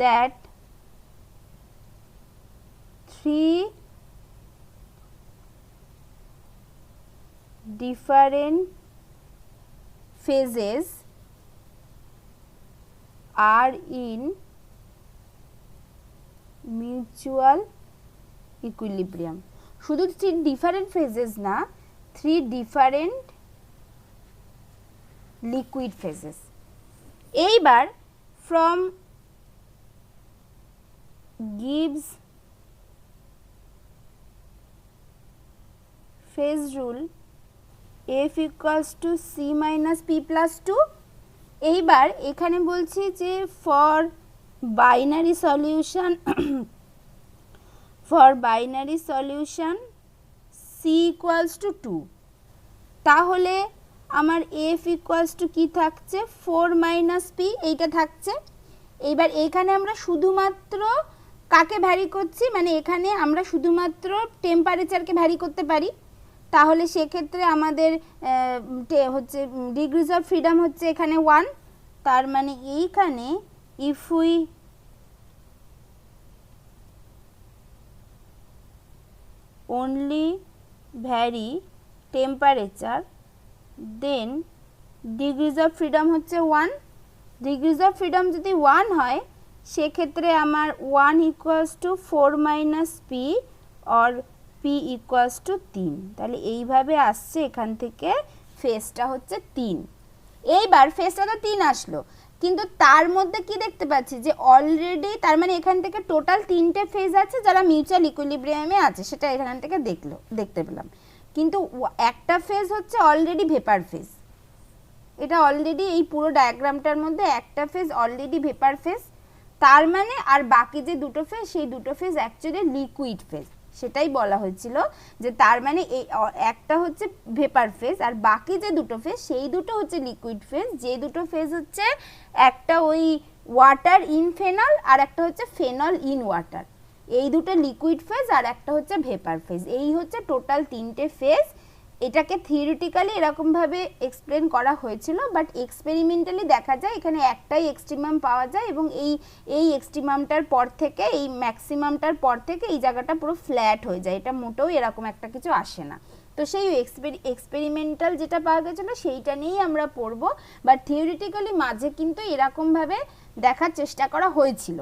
that 3 different phases are in mutual equilibrium. শুধু 3 ডিফারেন্ট ফেজেস না, 3 ডিফারেন্ট লিকুইড ফেজেস। এইবার from gives phase rule f equals to c minus p plus 2। এইবার এখানে বলছি যে for binary solution c equals to 2, তাহলে আমার f equals to কি থাকছে 4 minus p, এইটা থাকছে। এইবার এখানে আমরা শুধুমাত্র কাকে ভ্যারি করছি, মানে এখানে আমরা শুধুমাত্র টেম্পারেচারকে ভ্যারি করতে পারি, তাহলে সেক্ষেত্রে আমাদের হচ্ছে ডিগ্রিজ অফ ফ্রিডম হচ্ছে এখানে 1। তার মানে এইখানে if we only vary temperature then degrees of freedom হচ্ছে 1। degrees of freedom যদি 1 হয় সেক্ষেত্রে আমার 1 equals to 4 minus p or p equals to 3। তাহলে এইভাবে আসছে এখান থেকে ফেজটা হচ্ছে 3। এইবার ফেজটা তো 3 আসলো, কিন্তু তার মধ্যে কি দেখতে পাচ্ছি যে অলরেডি, তার মানে এখান থেকে টোটাল 3টে ফেজ আছে যারা মিউচুয়াল ইকুইলিব্রিয়ামে আছে, সেটা এখান থেকে দেখতে পেলাম। কিন্তু একটা ফেজ হচ্ছে অলরেডি ভেপার ফেজ, এটা অলরেডি এই পুরো ডায়াগ্রামটার মধ্যে একটা ফেজ অলরেডি ভেপার ফেজ, তার মানে আর বাকি যে দুটো ফেজ সেই দুটো ফেজ অ্যাকচুয়ালি লিকুইড ফেজ, সেটাই বলা হয়েছিল যে তার মানে এই একটা হচ্ছে ভেপার ফেজ আর বাকি যে দুটো ফেজ সেই দুটো হচ্ছে লিকুইড ফেজ। যে দুটো ফেজ হচ্ছে একটা ওই ওয়াটার ইন ফেনল আর একটা হচ্ছে ফেনল ইন ওয়াটার, এই দুটো লিকুইড ফেজ আর একটা হচ্ছে ভেপার ফেজ, এই হচ্ছে টোটাল 3টে ফেজ। এটাকে থিওরিটিক্যালি এরকমভাবে এক্সপ্লেন করা হয়েছিল, বাট এক্সপেরিমেন্টালি দেখা যায় এখানে একটাই এক্সট্রিমাম পাওয়া যায় এবং এই এক্সট্রিমামটার পর থেকে এই ম্যাক্সিমামটার পর থেকে এই জায়গাটা পুরো ফ্ল্যাট হয়ে যায়, এটা মোটেও এরকম একটা কিছু আসে না। তো সেই এক্সপেরিমেন্টাল যেটা পাওয়া গেছিলো সেইটা নিয়েই আমরা পড়বো, বাট থিওরিটিক্যালি মাঝে কিন্তু এরকমভাবে দেখার চেষ্টা করা হয়েছিল,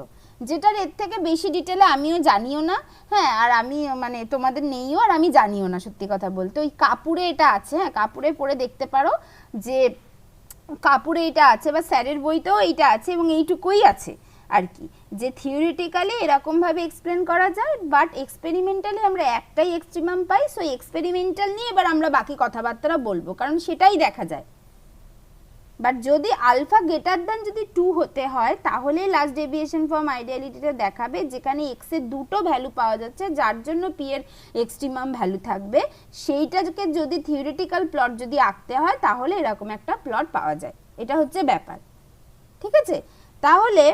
যেটার এর থেকে বেশি ডিটেলে আমিও জানিও না। হ্যাঁ, আর আমি মানে তোমাদের নেইও আর আমি জানিও না সত্যি কথা বলতে। ওই কাপুরে এটা আছে, হ্যাঁ কাপুরে পড়ে দেখতে পারো যে কাপুরে এটা আছে, বা স্যারের বইতেও এইটা আছে এবং এইটুকুই আছে আর কি, যে থিওরিটিক্যালি এরকমভাবে এক্সপ্লেন করা যায়, বাট এক্সপেরিমেন্টালি আমরা একটাই এক্সট্রিমাম পাই। সো এক্সপেরিমেন্টাল নিয়ে এবার আমরা বাকি কথাবার্তা বলবো, কারণ সেটাই দেখা যায়। বাট যদি আলফা গ্রেটার দ্যান যদি 2 হতে হয় তাহলে লাস্ট ডেভিয়েশন ফ্রম আইডিয়ালিটিটা দেখাবে, যেখানে এক্স এর দুটো ভ্যালু পাওয়া যাচ্ছে যার জন্য পি এর এক্সট্রিমাম ভ্যালু থাকবে, সেইটাকে যদি থিওরিটিক্যাল প্লট যদি আঁকতে হয় তাহলে এরকম একটা প্লট পাওয়া যায়। এটা হচ্ছে ব্যাপার, ঠিক আছে। তাহলে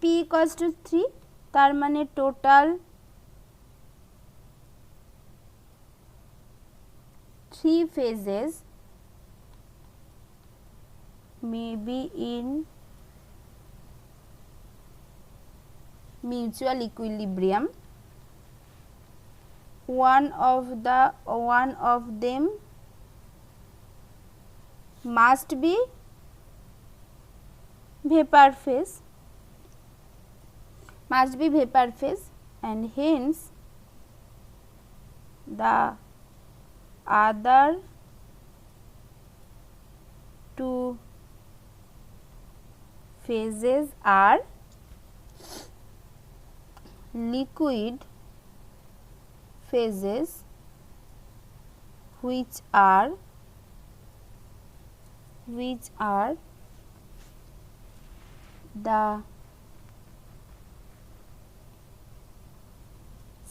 পি ইকুয়ালস টু 3, তার মানে total 3 phases may be in mutual equilibrium. One of them must be vapor phase, and hence the other two phases are liquid phases, which are the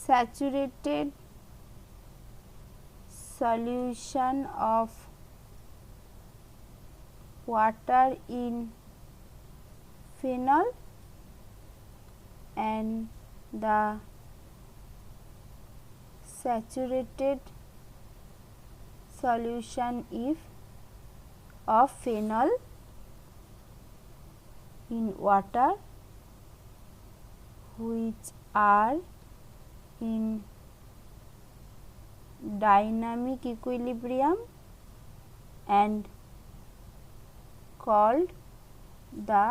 saturated solution of water in phenol and the saturated solution of phenol in water, which are in dynamic equilibrium and called the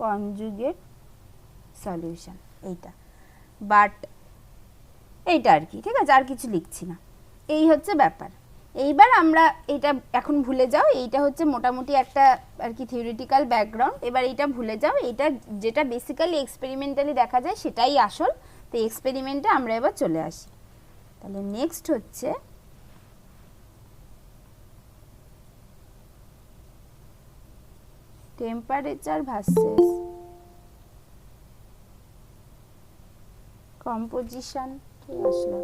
conjugate solution, এইটা, but এইটা আর কি, ঠিক আছে, আর কিছু লিখছি না। এই হচ্ছে ব্যাপার। এইবার আমরা এটা এখন ভুলে যাও, এইটা হচ্ছে মোটামুটি একটা আর কি থিওরিটিক্যাল ব্যাকগ্রাউন্ড। এবার এইটা ভুলে যাও, এটা যেটা বেসিক্যালি এক্সপেরিমেন্টালি দেখা যায় সেটাই আসল। তো এক্সপেরিমেন্টে আমরা এবার চলে আসি। তাহলে নেক্সট হচ্ছে টেম্পারেচার ভার্সেস কম্পোজিশন। আসলো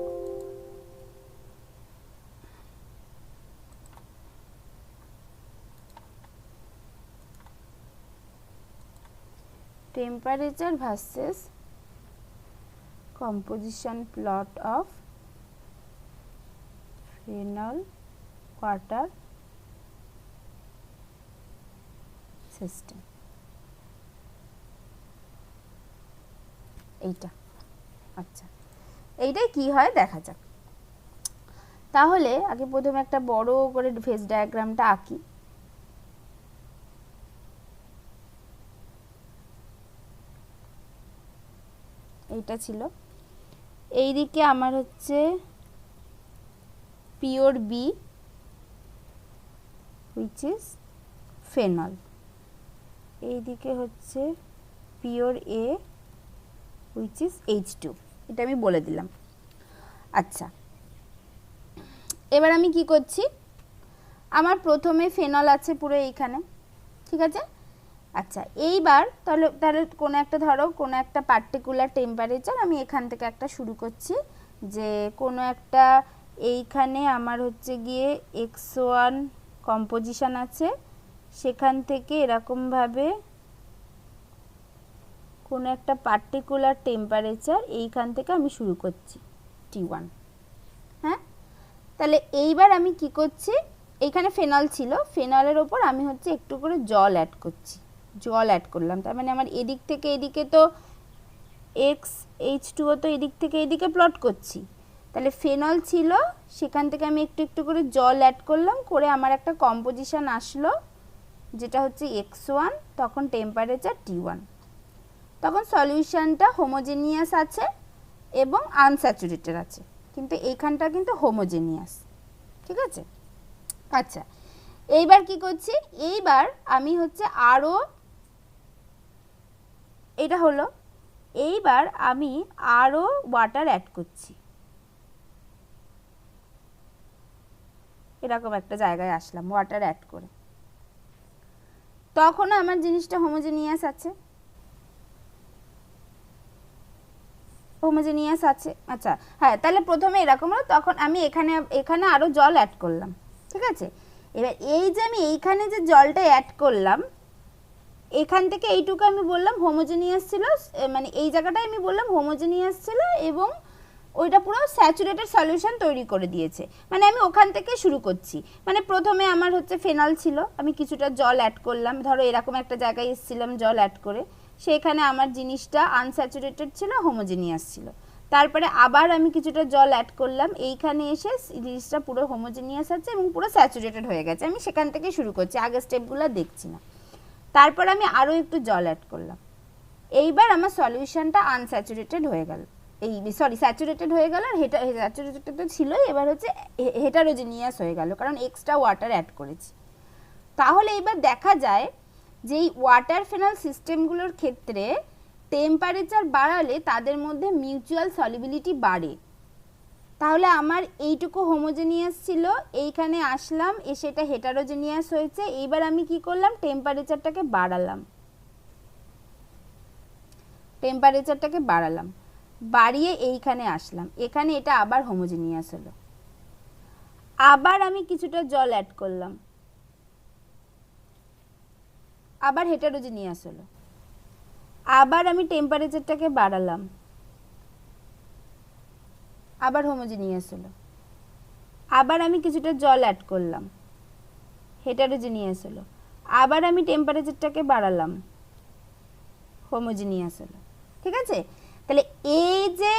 temperature versus composition plot of phenol water system, এইটা। আচ্ছা, এইটাই কি হয় দেখা যাক। তাহলে আগে প্রথমে একটা বড় করে ফেজ ডায়াগ্রামটা আঁকি। এইটা ছিল, এইদিকে আমার হচ্ছে pure B which is phenol, এইদিকে হচ্ছে pure A which is H2, এটা আমি বলে দিলাম। আচ্ছা, এবার আমি কি করছি, আমার প্রথমে ফেনল আছে পুরো এইখানে, ঠিক আছে। আচ্ছা, এইবার তাহলে কোনো একটা ধরো কোনো একটা পার্টিকুলার টেম্পারেচার আমি এখান থেকে একটা শুরু করছি, যে কোনো একটা এইখানে আমার হচ্ছে গিয়ে x1 কম্পোজিশন আছে, সেখান থেকে এরকমভাবে কোনো একটা পার্টিকুলার টেম্পারেচার এইখান থেকে আমি শুরু করছি T1। হ্যাঁ, তাহলে এইবার আমি কি করছি, এইখানে ফেনল ছিল, ফেনলের ওপর আমি হচ্ছে একটু করে জল অ্যাড করছি, জল অ্যাড করলাম। তার মানে আমার এদিক থেকে এদিকে তো H2O তো এদিক থেকে এদিকে প্লট করছি, তাহলে ফেনল ছিল, সেখান থেকে আমি একটু একটু করে জল অ্যাড করলাম, করে আমার একটা কম্পোজিশন আসলো যেটা হচ্ছে x1, তখন টেম্পারেচার T1। তখন সলিউশনটা হোমোজেনিয়াস আছে এবং আনস্যাচুরেটেড আছে, কিন্তু এইখানটা কিন্তু হোমোজেনিয়াস, ঠিক আছে। আচ্ছা, এইবার কি করছি, এইবার আমি হচ্ছে আরও, এটা হলো, এইবার আমি আরও ওয়াটার অ্যাড করছি, এরকম একটা জায়গায় আসলাম ওয়াটার অ্যাড করে, তখন আমার জিনিসটা হোমোজেনিয়াস আছে, হোমোজেনিয়াস আছে। আচ্ছা, হ্যাঁ, তাহলে প্রথমে এরকম হলো, তখন আমি এখানে আরও জল অ্যাড করলাম, ঠিক আছে। এবার এই যে আমি এইখানে যে জলটা অ্যাড করলাম, এখান থেকে এইটুকু আমি বললাম হোমোজেনিয়াস ছিল, মানে এই জায়গাটায় আমি বললাম হোমোজেনিয়াস ছিল এবং ওইটা পুরো স্যাচুরেটেড সলিউশন তৈরি করে দিয়েছে, মানে আমি ওখান থেকে শুরু করছি। মানে প্রথমে আমার হচ্ছে ফেনল ছিল, আমি কিছুটা জল অ্যাড করলাম, ধরো এরকম একটা জায়গায় এসেছিলাম জল অ্যাড করে, সেখানে আমার জিনিসটা আনস্যাচুরেটেড ছিল, হোমোজেনিয়াস ছিল। তারপরে আবার আমি কিছুটা জল অ্যাড করলাম, এইখানে এসে জিনিসটা পুরো হোমোজেনিয়াস আছে এবং পুরো স্যাচুরেটেড হয়ে গেছে, আমি সেখান থেকে শুরু করছি, আগের স্টেপগুলো দেখছি না। তারপর আমি আরও একটু জল অ্যাড করলাম, এইবার আমার সলিউশনটা আনস্যাচুরেটেড হয়ে গেল, স্যাচুরেটেড হয়ে গেল, আর স্যাচুরেটেড তো ছিলই, এবার হচ্ছে হেটারোজেনিয়াস হয়ে গেল, কারণ এক্সট্রা ওয়াটার অ্যাড করেছি। তাহলে এবার দেখা যায় যে এই ওয়াটার ফেনল সিস্টেমগুলোর ক্ষেত্রে টেম্পারেচার বাড়ালে তাদের মধ্যে মিউচুয়াল সলিবিলিটি বাড়ে। তাহলে আমার এইটুকু হোমোজেনিয়াস ছিল, এইখানে আসলাম, এসে এটা হেটারোজেনিয়াস হয়েছে, এইবার আমি কি করলাম, টেম্পারেচারটাকে বাড়ালাম, বাড়িয়ে এইখানে আসলাম, এখানে এটা আবার হোমোজেনিয়াস হলো, আবার আমি কিছুটা জল অ্যাড করলাম, আবার হেটারোজেনিয়াস হলো, আবার আমি টেম্পারেচারটাকে বাড়ালাম, আবার হোমোজেনিয়াস হলো, আবার আমি কিছুটা জল অ্যাড করলাম, হেটারোজেনিয়াস হলো, আবার আমি টেম্পারেচারটাকে বাড়ালাম, হোমোজেনিয়াস হলো, ঠিক আছে। তাহলে এই যে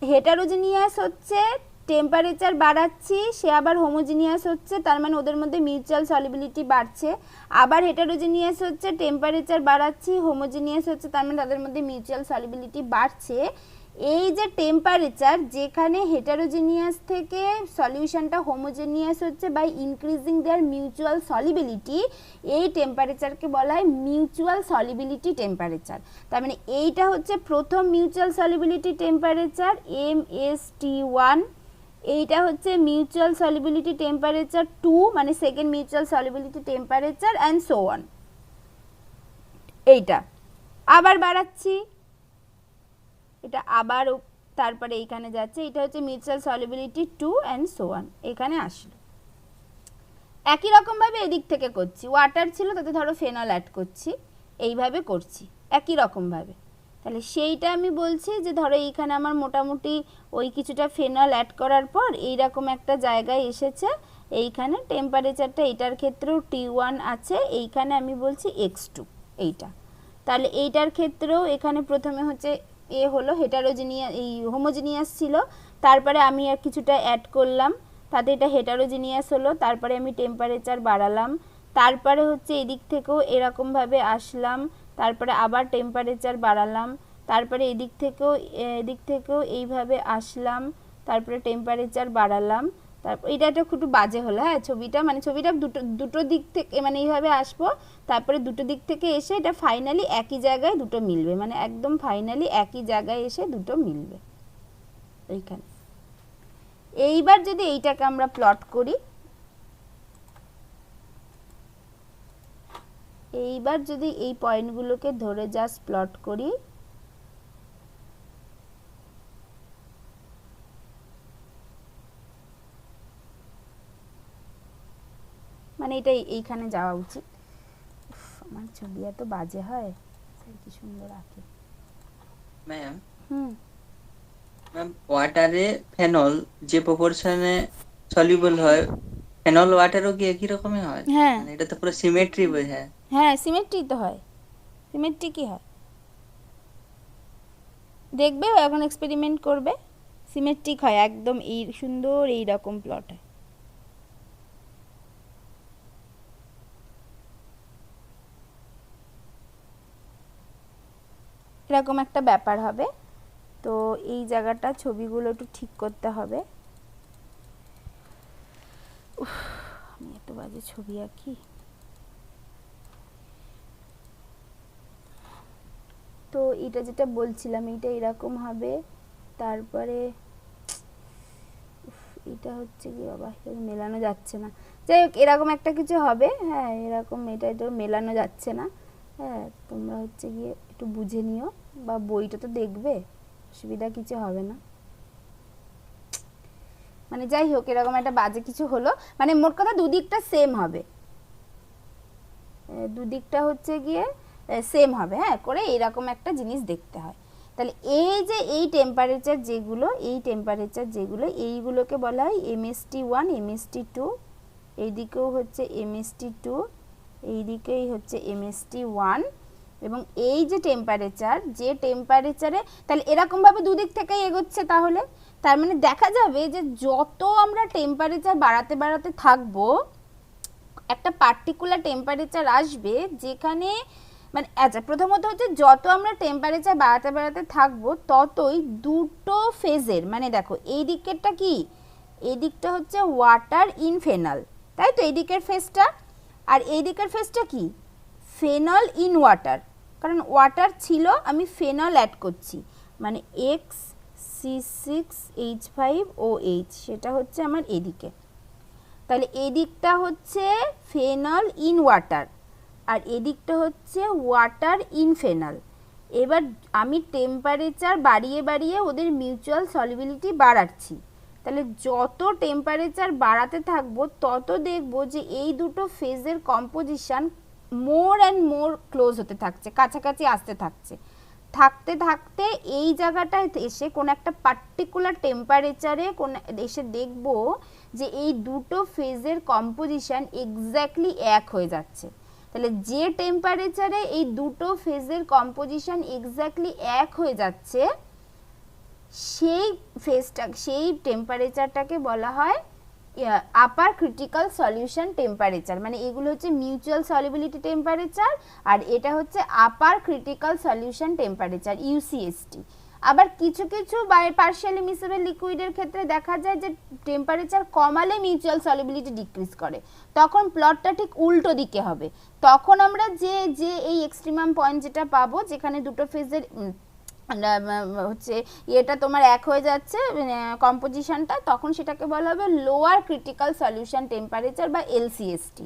হেটারোজেনিয়াস হচ্ছে টেম্পারেচার বাড়াচ্ছি, সে আবার হোমোজিনিয়াস হচ্ছে, তার মানে ওদের মধ্যে মিউচুয়াল সলিবিলিটি বাড়ছে। আবার হেটারোজিনিয়াস হচ্ছে, টেম্পারেচার বাড়াচ্ছি, হোমোজিনিয়াস হচ্ছে, তার মানে তাদের মধ্যে মিউচুয়াল সলিবিলিটি বাড়ছে। এই যে টেম্পারেচার, যেখানে হেটারোজিনিয়াস থেকে সলিউশনটা হোমোজিনিয়াস হচ্ছে by increasing their mutual solubility, এই টেম্পারেচারকে বলা হয় মিউচুয়াল সলিবিলিটি টেম্পারেচার। তার মানে এইটা হচ্ছে প্রথম মিউচুয়াল সলিবিলিটি টেম্পারেচার MST1, এইটা হচ্ছে মিউচুয়াল সলিবিলিটি টেম্পারেচার 2, মানে second mutual solubility temperature and so on. এইটা আবার বাড়াচ্ছি, এটা আবার তারপরে এইখানে যাচ্ছে, এটা হচ্ছে mutual solubility 2 and so on, এখানে আসলো। একই রকমভাবে এদিক থেকে করছি, ওয়াটার ছিল তাতে ধরো ফেনল অ্যাড করছি, এইভাবে করছি একই রকমভাবে। তাহলে সেইটা আমি বলছি যে ধরো এইখানে আমার মোটামুটি ওই কিছুটা ফেনল অ্যাড করার পর এইরকম একটা জায়গায় এসেছে, এইখানে টেম্পারেচারটা এটার ক্ষেত্রেও T1 আছে, এইখানে আমি বলছি X2 এইটা। তাহলে এইটার ক্ষেত্রেও এখানে প্রথমে হচ্ছে এ হলো হেটারোজিনিয়াস, এই হোমোজিনিয়াস ছিল, তারপরে আমি আর কিছুটা অ্যাড করলাম, তাতে এটা হেটারোজিনিয়াস হলো, তারপরে আমি টেম্পারেচার বাড়ালাম, তারপরে হচ্ছে এদিক থেকেও এরকমভাবে আসলাম, তারপরে আবার টেম্পারেচার বাড়ালাম, তারপরে এদিক থেকেও এইভাবে আসলাম, তারপরে টেম্পারেচার বাড়ালাম, তারপর এটা একটু বাজে হলো, হ্যাঁ ছবিটা, মানে ছবিটা দুটো দিক থেকে মানে এইভাবে আসবো, তারপরে দুটো দিক থেকে এসে এটা ফাইনালি একই জায়গায় দুটো মিলবে, মানে একদম ফাইনালি একই জায়গায় এসে দুটো মিলবে এইখানে। এইবার যদি এইটাকে আমরা প্লট করি, এইবার যদি এই পয়েন্টগুলোকে ধরে জাস্ট প্লট করি, মানে এটা এইখানে যাওয়া উচিত। আমার ছবি এত বাজে হয়, কি সুন্দর আঁকে ম্যাম। হুম ম্যাম, ওয়াটারে ফেনল যে প্রপোর্শনে সলিউবল হয়, ফেনল ওয়াটারও কি একই রকমই হয়? হ্যাঁ মানে এটা তো পুরো সিমেট্রি বোঝায়। হ্যাঁ, সিমেট্রি তো হয়, সিমেট্রি কি হয় দেখবে, এখন এক্সপেরিমেন্ট করবে, সিমেট্রিক হয় একদম, এই সুন্দর এইরকম প্লট হয়। এরকম একটা ব্যাপার হবে। তো এই জায়গাটা ছবিগুলো একটু ঠিক করতে হবে। আমি এত বাজে ছবি আঁকি। তো এটা যেটা বলছিলাম, এটা এরকম হবে, তারপরে এটা হচ্ছে কি বাবা, মেলানো যাচ্ছে না, যাই হোক এরকম একটা কিছু হবে, হ্যাঁ এরকম, এটা মেলানো যাচ্ছে না, হ্যাঁ তোমরা হচ্ছে গিয়ে একটু বুঝে নিও, বা বইটা তো দেখবে, অসুবিধা কিছু হবে না। মানে যাই হোক এরকম একটা বাজে কিছু হলো, মানে মোট কথা দুদিকটা সেম হবে, দুদিকটা হচ্ছে গিয়ে সেম হবে, হ্যাঁ করে এরকম একটা জিনিস দেখতে হয়। তাহলে এই যে এই টেম্পারেচার যেগুলো, এই টেম্পারেচার যেগুলো, এইগুলোকে বলা হয় MST1 MST2, এইদিকেও হচ্ছে MST2, এইদিকেই হচ্ছে MST1, এবং এই যে টেম্পারেচার, যে টেম্পারেচারে, তাহলে এরকমভাবে দুদিক থেকেই এগোচ্ছে, তাহলে তার মানে দেখা যাবে যে যত আমরা টেম্পারেচার বাড়াতে বাড়াতে থাকবো, একটা পার্টিকুলার টেম্পারেচার আসবে যেখানে, মানে আচ্ছা প্রথমত হচ্ছে যত আমরা টেম্পারেচার বাড়াতে বাড়াতে থাকবো ততই দুটো ফেজের, মানে দেখো এই দিকেরটা কি, এই দিকটা হচ্ছে ওয়াটার ইন ফেনল, তাই তো এই দিকের ফেজটা, আর এই দিকের ফেজটা কি ফেনল ইন ওয়াটার, কারণ ওয়াটার ছিল আমি ফেনল অ্যাড করছি, মানে XC6H5OH, সেটা হচ্ছে আমার এদিকে। তাহলে এদিকটা হচ্ছে ফেনল ইন ওয়াটার, আর এদিকটা হচ্ছে ওয়াটার ইন ফেনল। এবার আমি টেম্পারেচার বাড়িয়ে বাড়িয়ে ওদের মিউচুয়াল সলিবিলিটি বাড়াচ্ছি, তাহলে যত টেম্পারেচার বাড়াতে থাকবো তত দেখবো যে এই দুটো ফেজের composition more and more close হতে থাকছে, কাছাকাছি আসতে থাকছে, থাকতে থাকতে এই জায়গাটায় এসে কোন একটা পার্টিকুলার টেম্পারেচারে এসে দেখবো যে এই দুটো ফেজের কম্পোজিশন এক্স্যাক্টলি এক হয়ে যাচ্ছে। তাহলে যে টেম্পারেচারে এই দুটো ফেজের কম্পোজিশন এক্স্যাক্টলি এক হয়ে যাচ্ছে, সেই ফেজটা, সেই টেম্পারেচারটাকে বলা হয় আপার ক্রিটিক্যাল সলিউশন টেম্পারেচার। মানে এগুলো হচ্ছে মিউচুয়াল সলিবিলিটি টেম্পারেচার, আর এটা হচ্ছে আপার ক্রিটিক্যাল সলিউশন টেম্পারেচার, ইউসিএসটি। আবার কিছু কিছু পার্শিয়ালি মিসেবল লিকুইডের ক্ষেত্রে দেখা যায় যে টেম্পারেচার কমালে মিউচুয়াল সলিবিলিটি ডিক্রিজ করে, তখন প্লটটা ঠিক উল্টো দিকে হবে। তখন আমরা যে যে এই এক্সট্রিমাম পয়েন্ট যেটা পাবো, যেখানে দুটো ফেজের হচ্ছে এটা তোমার এক হয়ে যাচ্ছে কম্পোজিশনটা, তখন সেটাকে বলা হবে লোয়ার ক্রিটিক্যাল সলিউশন টেম্পারেচার বা এলসিএসটি।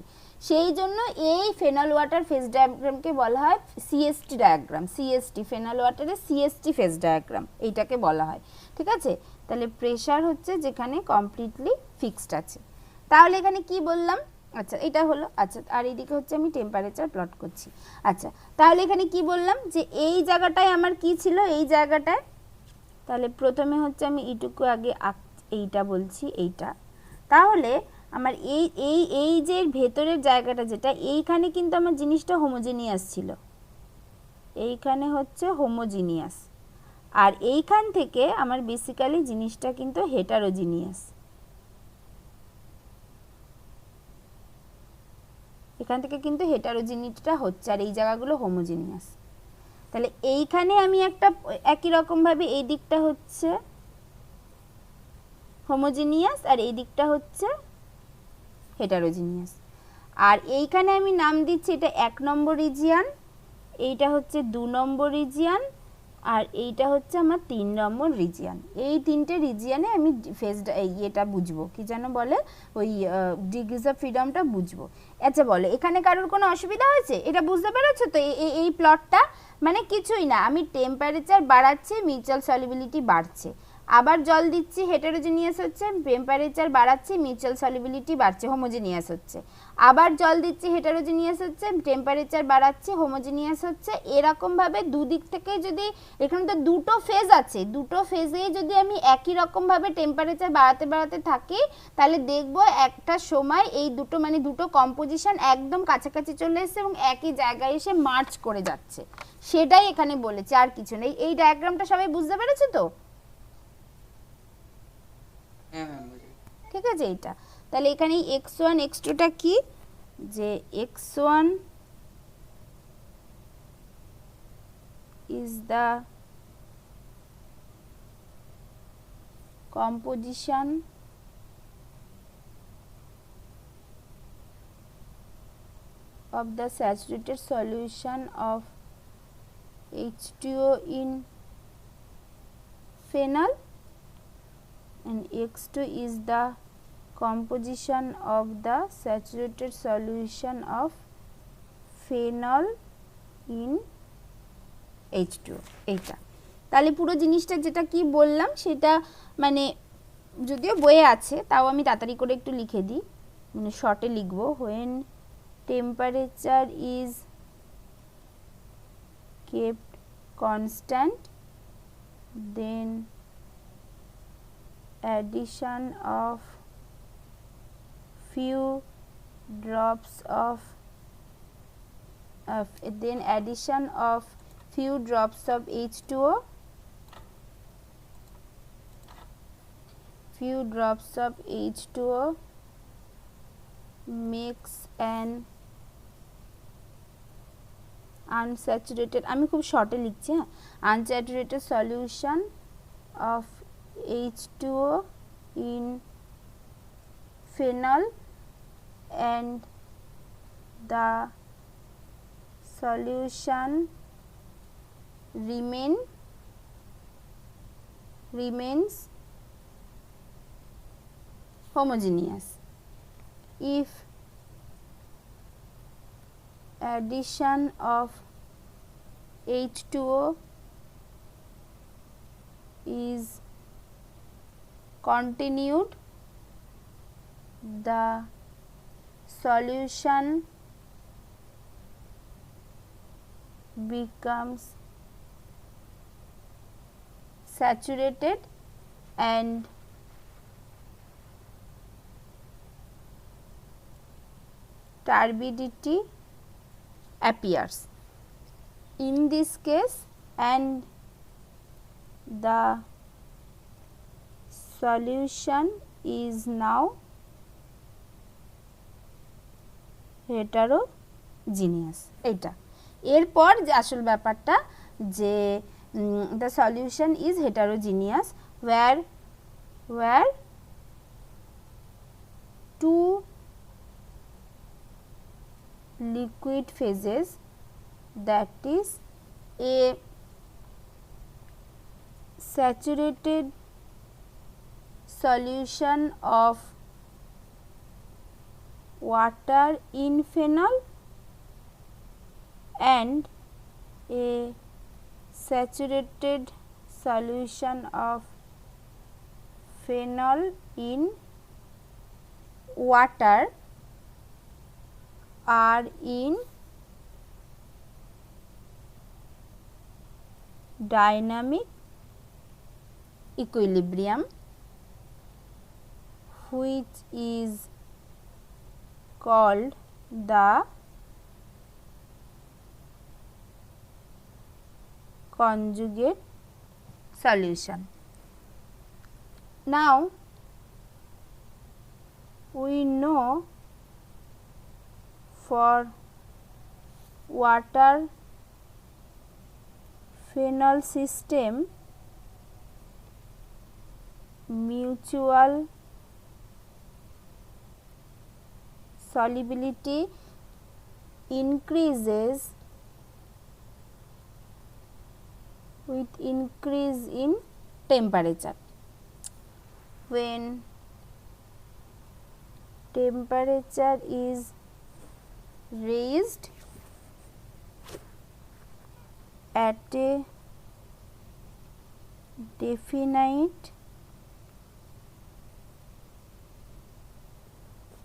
সেই জন্য এই ফেনল ওয়াটার ফেজ ডায়াগ্রামকে বলা হয় সিএসটি ডায়াগ্রাম, সিএসটি ফেনল ওয়াটারের সিএসটি ফেজ ডায়াগ্রাম এইটাকে বলা হয়। ঠিক আছে, তাহলে প্রেশার হচ্ছে যেখানে কমপ্লিটলি ফিক্সড আছে। তাহলে এখানে কি বললাম, আচ্ছা এটা হলো, আচ্ছা আর এইদিকে হচ্ছে আমি টেম্পারেচার প্লট করছি। আচ্ছা তাহলে এখানে কি বললাম যে এই জায়গাটায় আমার কি ছিল, এই জায়গাটায়, তাহলে প্রথমে হচ্ছে আমি এইটুকু আগে এইটা বলছি, এইটা। তাহলে আমার এই এই এই যে ভেতরের জায়গাটা যেটা, এইখানে কিন্তু আমার জিনিসটা হোমোজিনিয়াস ছিল, এইখানে হচ্ছে হোমোজিনিয়াস, আর এইখান থেকে আমার বেসিক্যালি জিনিসটা কিন্তু হেটারোজিনিয়াস। এখান থেকে কিন্তু হেটারোজিনিটিটা হচ্ছে, আর এই জায়গাগুলো হোমোজিনিয়াস। তাহলে এইখানে আমি একটা একই রকমভাবে এই দিকটা হচ্ছে হোমোজিনিয়াস আর এই দিকটা হচ্ছে হেটারোজিনিয়াস। আর এইখানে আমি নাম দিচ্ছি এটা 1 নম্বর রিজিয়ান, এইটা হচ্ছে 2 নম্বর রিজিয়ান, আর এইটা হচ্ছে আমার 3 নম্বর রিজিয়ান। এই তিনটে রিজিয়ানে আমি ফেজ এটা বুঝবো, কি যেন বলে, ওই ডিগ্রিজ অফ ফ্রিডমটা বুঝবো। আচ্ছা বলো, এখানে কারোর কোনো অসুবিধা হয়েছে? এটা বুঝতে পেরেছো তো? এই প্লটটা মানে কিছুই না, আমি টেম্পারেচার বাড়াচ্ছি, মিউচুয়াল সলিবিলিটি বাড়ছে, আবার জল দিচ্ছি, হেটারোজিনিয়াস হচ্ছে, টেম্পারেচার বাড়াচ্ছি, মিউচুয়াল সলিবিলিটি বাড়ছে, হোমোজিনিয়াস হচ্ছে, আবার জল দিচ্ছি, হেটারোজিনিয়াস হচ্ছে, টেম্পারেচার বাড়াচ্ছি, হোমোজিনিয়াস হচ্ছে। এরকমভাবে দুদিক থেকে যদি, এখানে তো দুটো ফেজ আছে, দুটো ফেজে যদি আমি একই রকমভাবে টেম্পারেচার বাড়াতে বাড়াতে থাকি, তাহলে দেখবো একটা সময় এই দুটো মানে দুটো কম্পোজিশন একদম কাছাকাছি চলে এসেছে এবং একই জায়গায় এসে মার্চ করে যাচ্ছে, সেটাই এখানে বলেছে, আর কিছু নেই। এই ডায়াগ্রামটা সবাই বুঝতে পেরেছো তো? ঠিক আছে, এইটা তাহলে এখানে x1 x2টা কি, যে x1 is the composition of the saturated solution of H2O in phenol, and x2 is the composition of the saturated solution of phenol in H2O। এইটা তাহলে পুরো জিনিসটা যেটা কি বললাম সেটা মানে যদিও বইয়ে আছে, তাও আমি তাড়াতাড়ি করে একটু লিখে দিই, মানে শর্টে লিখবো। when temperature is kept constant, then addition of few drops of H2O, few drops of H2O makes an unsaturated, আমি খুব শর্টে লিখছি, হ্যাঁ, unsaturated solution of H2O in phenol, and the solution remains homogeneous if addition of H2O is continued, the solution becomes saturated and turbidity appears. In this case, and the solution is now heterogeneous এটা এরপর যে আসল ব্যাপারটা যে the solution is heterogeneous where two liquid phases, that is a saturated solution of water in phenol and a saturated solution of phenol in water are in dynamic equilibrium, which is called the conjugate solution. Now we know for water phenol system mutual solubility increases with increase in temperature. When temperature is raised at a definite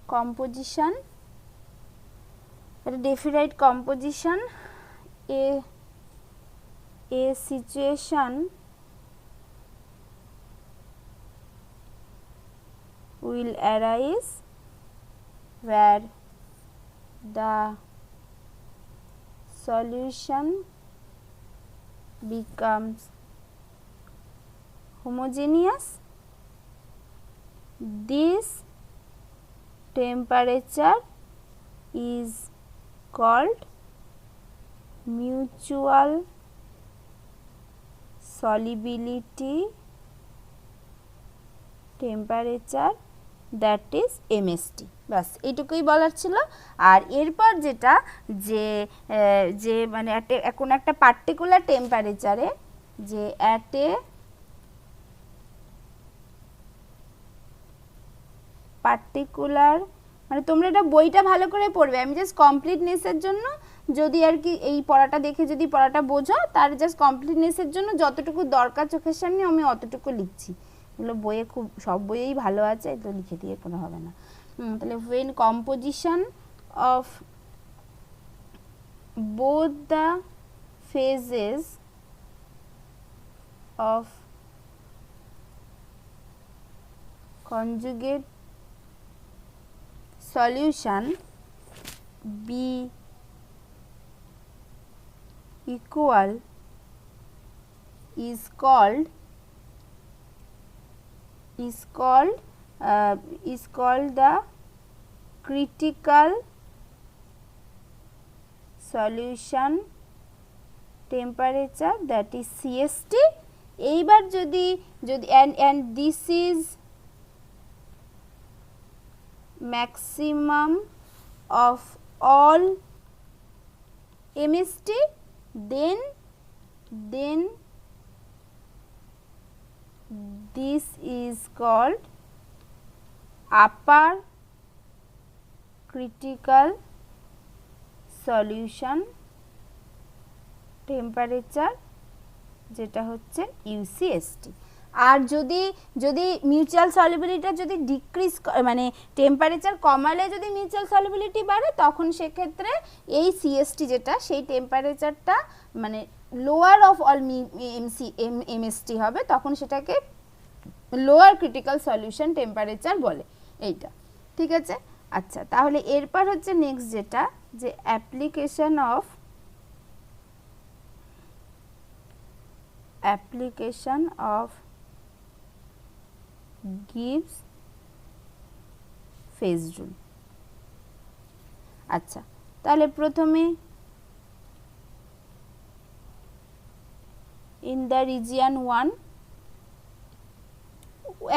composition, a situation will arise where the solution becomes homogeneous. This temperature is called mutual solubility temperature, that is MST. বাস এইটুকুই বলার ছিল। আর এরপর যেটা যে মানে এখন একটা particular টেম্পারেচারে যে অ্যাট এ পার্টিকুলার, মানে তোমরা এটা বইটা ভালো করে পড়বে, আমি জাস্ট কমপ্লিটনেসের জন্য যদি আর কি এই পড়াটা দেখে যদি পড়াটা বোঝো, তার জাস্ট কমপ্লিটনেসের জন্য যতটুকু দরকার চোখের সামনে আমি অতটুকু লিখছি। এগুলো বইয়ে খুব সব বইয়েই ভালো আছে, এগুলো লিখে দিয়ে কোনো হবে না। তাহলে when composition of both the phases of conjugate solution be equal is called the critical solution temperature, that is CST. এইবার যদি and this is maximum of all MST, then this is called upper critical solution temperature, যেটা হচ্ছে UCST। আর যদি mutual সলিবিলিটিটা যদি decrease মানে temperature কমালে যদি mutual solubility বাড়ে, তখন সেক্ষেত্রে এই সিএসটি যেটা সেই টেম্পারেচারটা মানে লোয়ার অফ অল এমএসটি হবে, তখন সেটাকে লোয়ার ক্রিটিক্যাল সলিউশন টেম্পারেচার বলে। এইটা ঠিক আছে। আচ্ছা, তাহলে এরপর হচ্ছে নেক্সট যেটা, যে application of gives phase rule। আচ্ছা, তাহলে প্রথমে in the region 1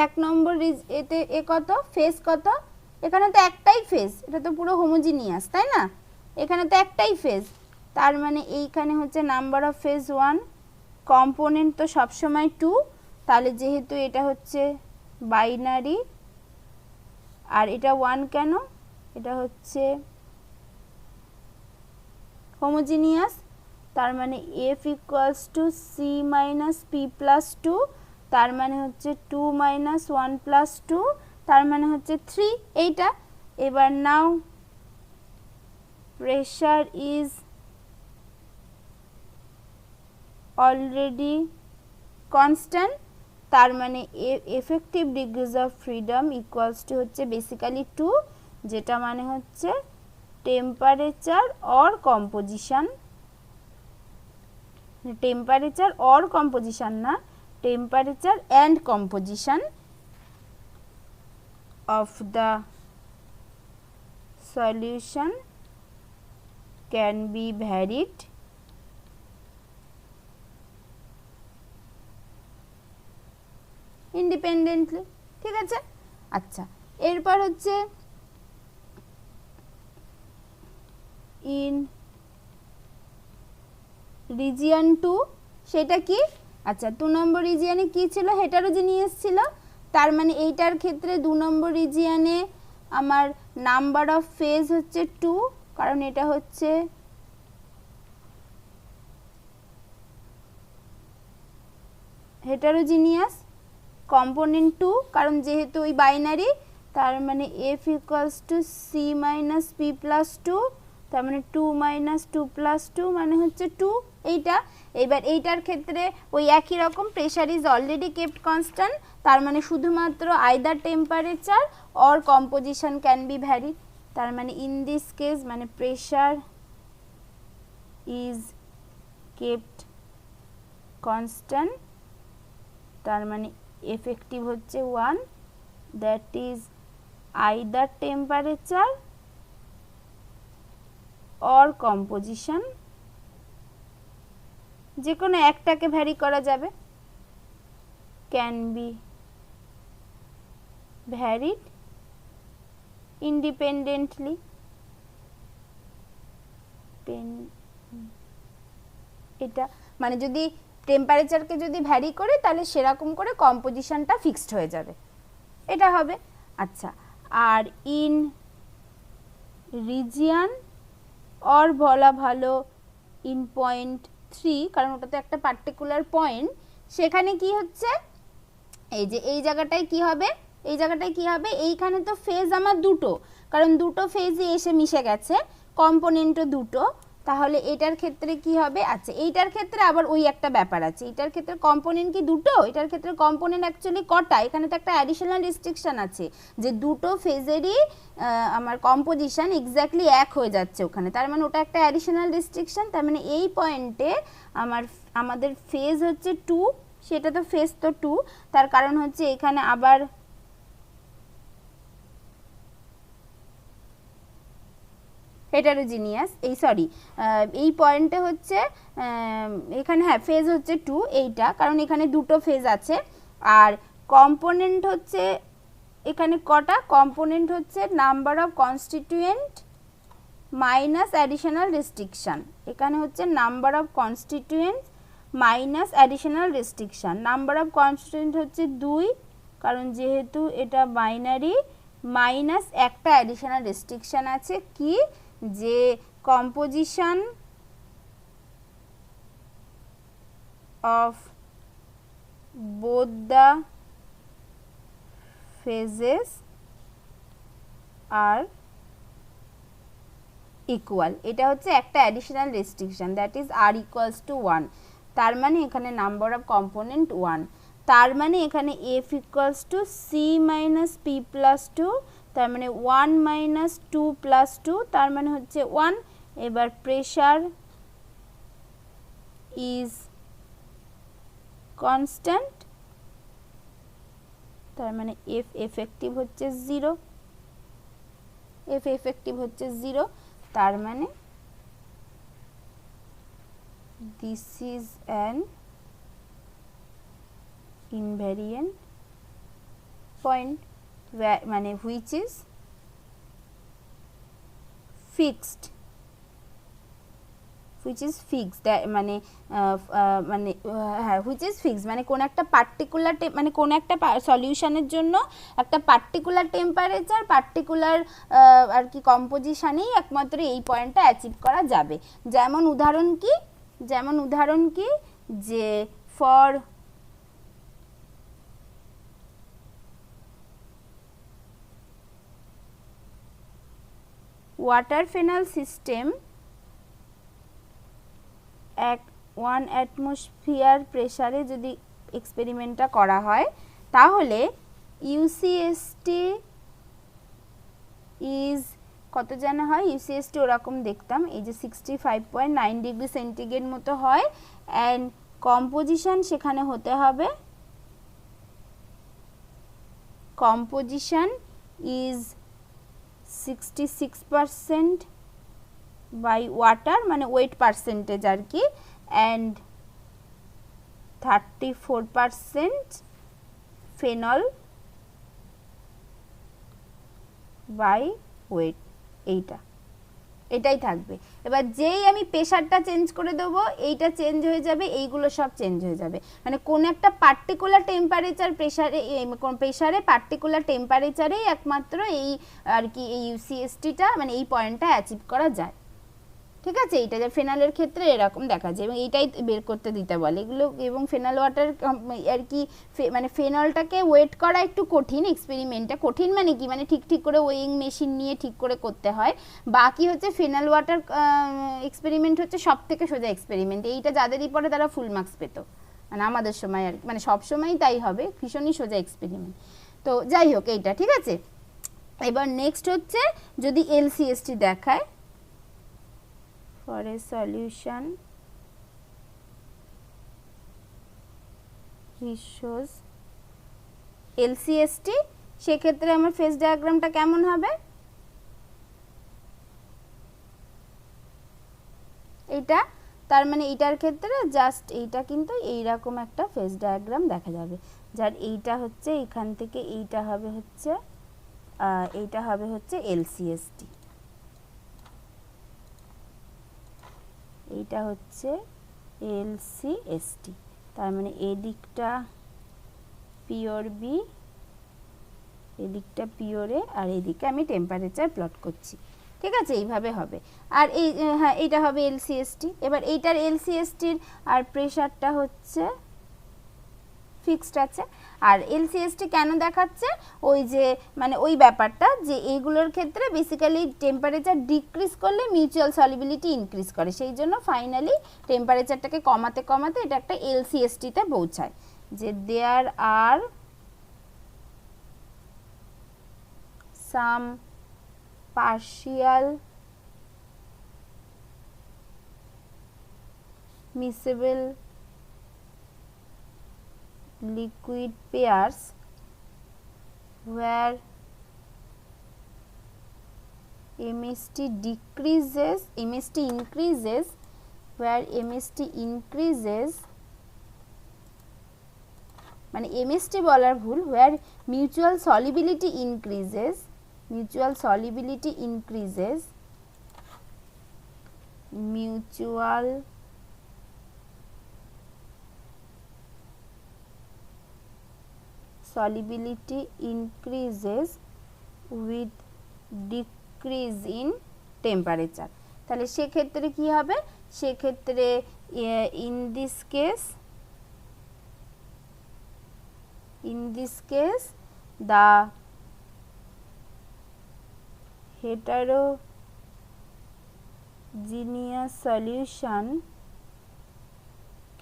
এক নম্বর এতে এ কত ফেজ কত, এখানে তো একটাই ফেজ, এটা তো পুরো হোমোজিনিয়াস তাই না, এখানে তো একটাই ফেজ, তার মানে এইখানে হচ্ছে নাম্বার অফ ফেজ 1, কম্পোনেন্ট তো সবসময় 2, তাহলে যেহেতু এটা হচ্ছে বাইনারি আর এটা 1 কেন, এটা হচ্ছে হোমোজিনিয়াস, তার মানে f equals to C minus P plus 2, তার মানে হচ্ছে 2 মাইনাস 1 প্লাস 2, তার মানে হচ্ছে 3 এইটা। এবার now pressure is already constant, তার মানে effective degrees of freedom equals to হচ্ছে বেসিক্যালি 2, যেটা মানে হচ্ছে temperature or composition, temperature or composition না, temperature and composition of the solution can be varied independently। ঠিক আছে, আচ্ছা এরপর হচ্ছে in region 2, সেটা কি, আচ্ছা 2 নম্বর রিজিয়নে কি ছিল, হেটারোজিনিয়াস ছিল, তার মানে এইটার ক্ষেত্রে 2 নম্বর রিজিয়নে আমার নাম্বার অফ ফেজ হচ্ছে 2, কারণ এটা হচ্ছে হেটারোজিনিয়াস, কম্পোনেন্ট 2 কারণ যেহেতু ওই বাইনারি, তার মানে f equals to C minus P plus 2, তার মানে 2 মাইনাস 2 প্লাস 2 মানে হচ্ছে 2 এইটা। এবার এইটার ক্ষেত্রে ওই একই রকম, pressure is already kept constant, তার মানে শুধুমাত্র either temperature or composition can be vary, তার মানে ইন দিস কেস মানে প্রেশার ইজ কেপ্ট কনস্ট্যান্ট, তার মানে এফেক্টিভ হচ্ছে 1, that is either temperature or composition, যে কোনো একটাকে ভ্যারি করা যাবে, ক্যান বি ভ্যারিড ইন্ডিপেন্ডেন্টলি, এটা মানে যদি টেম্পারেচারকে যদি ভ্যারি করে তাহলে সেরকম করে কম্পোজিশনটা ফিক্সড হয়ে যাবে, এটা হবে। আচ্ছা, আর ইন রিজিয়ন অর বলা ভালো ইন পয়েন্ট 3, কারণ ওটা তো একটা পার্টিকুলার পয়েন্ট, সেখানে কি হচ্ছে এই যে এই জায়গাটায় কি হবে, এই জায়গাটায় কি হবে, এইখানে তো ফেজ আমার দুটো, কারণ দুটো ফেজই এসে মিশে গেছে, কম্পোনেন্টও দুটো, তাহলে এটার ক্ষেত্রে কি হবে, আচ্ছা এইটার ক্ষেত্রে আবার ওই একটা ব্যাপার আছে, এটার ক্ষেত্রে কম্পোনেন্ট কি দুটো, এটার ক্ষেত্রে কম্পোনেন্ট অ্যাকচুয়ালি কটা, এখানে তো একটা অ্যাডিশনাল রেস্ট্রিকশন আছে যে দুটো ফেজেরই আমার কম্পোজিশন এক্স্যাক্টলি এক হয়ে যাচ্ছে ওখানে, তার মানে ওটা একটা অ্যাডিশনাল রেস্ট্রিকশন, তার মানে এই পয়েন্টে আমাদের ফেজ হচ্ছে 2, সেটা তো ফেজ তো 2, তার কারণ হচ্ছে এখানে আবার হেটারোজিনিয়াস, এই পয়েন্টে হচ্ছে এখানে হ্যাঁ ফেজ হচ্ছে 2 এইটা, কারণ এখানে দুটো ফেজ আছে, আর কম্পোনেন্ট হচ্ছে এখানে কটা, কম্পোনেন্ট হচ্ছে number of constituent minus additional restriction, এখানে হচ্ছে number of constituent minus additional restriction, number of constituent হচ্ছে 2, কারণ যেহেতু এটা বাইনারি, মাইনাস একটা অ্যাডিশনাল রেস্ট্রিকশন আছে কি, যে composition of both the phases are equal, এটা হচ্ছে একটা additional restriction, that is R equals to 1, তার মানে এখানে নাম্বার অফ কম্পোনেন্ট 1, তার মানে এখানে f equals to C minus P plus 2, তার মানে 1 মাইনাস 2 প্লাস 2, তার মানে হচ্ছে 1। এবার প্রেশার ইজ কনস্ট্যান্ট তার মানে এফ এফেক্টিভ হচ্ছে 0, এফ এফেক্টিভ হচ্ছে 0, তার মানে this is an invariant point, মানে which is fixed, which is fixed, মানে মানে হ্যাঁ which is fixed, মানে কোন একটা পার্টিকুলার মানে কোন একটা সলিউশনের জন্য একটা পার্টিকুলার টেম্পারেচার পার্টিকুলার আর কি কম্পোজিশনেই একমাত্র এই পয়েন্টটা অ্যাচিভ করা যাবে। যেমন উদাহরণ কি যে for water fennel system 1 atmosphere প্রেসারে যদি এক্সপেরিমেন্টটা করা হয় তাহলে ইউসিএসটি ইজ কত জানা হয়, ইউসিএসটি ওরকম দেখতাম এই যে 65.9 ডিগ্রি সেন্টিগ্রেড মতো হয়, অ্যান্ড কম্পোজিশন সেখানে হতে হবে, কম্পোজিশন ইজ 66% বাই ওয়াটার, মানে ওয়েট পার্সেন্টেজ আর কি, অ্যান্ড 34% ফেনল বাই ওয়েট, এটাই থাকবে। এবার যেই আমি প্রেশারটা চেঞ্জ করে দেবো এইটা চেঞ্জ হয়ে যাবে, এইগুলো সব চেঞ্জ হয়ে যাবে, মানে কোন একটা পার্টিকুলার টেম্পারেচার প্রেশারে পার্টিকুলার টেম্পারেচারেই একমাত্র এই আর কি এই ইউসিএসটিটা মানে এই পয়েন্টটা অ্যাচিভ করা যায়। ঠিক আছে, এইটা যে ফেনালের ক্ষেত্রে এরকম দেখা যায় এবং এইটাই বের করতে দিতে বলে এগুলো। এবং ফেনাল ওয়াটার আর কি মানে ফেনলটাকে ওয়েট করা একটু কঠিন, এক্সপেরিমেন্টটা কঠিন মানে কি মানে ঠিক করে ওয়েইং মেশিন নিয়ে ঠিক করে করতে হয়। বাকি হচ্ছে ফেনাল ওয়াটার এক্সপেরিমেন্ট হচ্ছে সব থেকে সোজা এক্সপেরিমেন্ট, এইটা যাদেরই পড়ে তারা ফুল মার্কস পেত, মানে আমাদের সময় আর কি, মানে সব সময়ই তাই হবে, ভীষণই সোজা এক্সপেরিমেন্ট। তো যাই হোক এইটা ঠিক আছে। এবার নেক্সট হচ্ছে যদি এলসিএসটি দেখায় for a solution which shows LCST, সেক্ষেত্রে আমার ফেজ ডায়াগ্রামটা কেমন হবে, এটা তার মানে এইটার ক্ষেত্রে জাস্ট এইটা কিন্তু এইরকম একটা ফেজ ডায়াগ্রাম দেখা যাবে, যার এইটা হচ্ছে এখান থেকে এইটা হবে হচ্ছে LCST, এইটা হচ্ছে LCST, তার মানে এদিকটা পিওর বি, এদিকটা পিওর এ, আর এদিকে আমি টেম্পারেচার প্লট করছি। ঠিক আছে, এইভাবে হবে। আর এই হ্যাঁ এইটা হবে LCST। এবার এইটার LCSTর আর প্রেশারটা হচ্ছে ফিক্সড আছে। আর LCST কেন দেখাচ্ছে, ওই যে মানে ওই ব্যাপারটা যে এইগুলোর ক্ষেত্রে বেসিক্যালি টেম্পারেচার ডিক্রিজ করলে মিউচুয়াল সলিবিলিটি ইনক্রিজ করে, সেই জন্য ফাইনালি টেম্পারেচারটাকে কমাতে কমাতে এটা একটা LCST-তে পৌঁছায়, যে দেয়ার আর সাম partial miscible liquid pairs where MST increases where MST increases, মানে MST বলার ভুল, where mutual solubility increases mutual solubility increases with decrease in temperature। তাহলে সেক্ষেত্রে কি হবে, সেক্ষেত্রে in this case the heterogeneous solution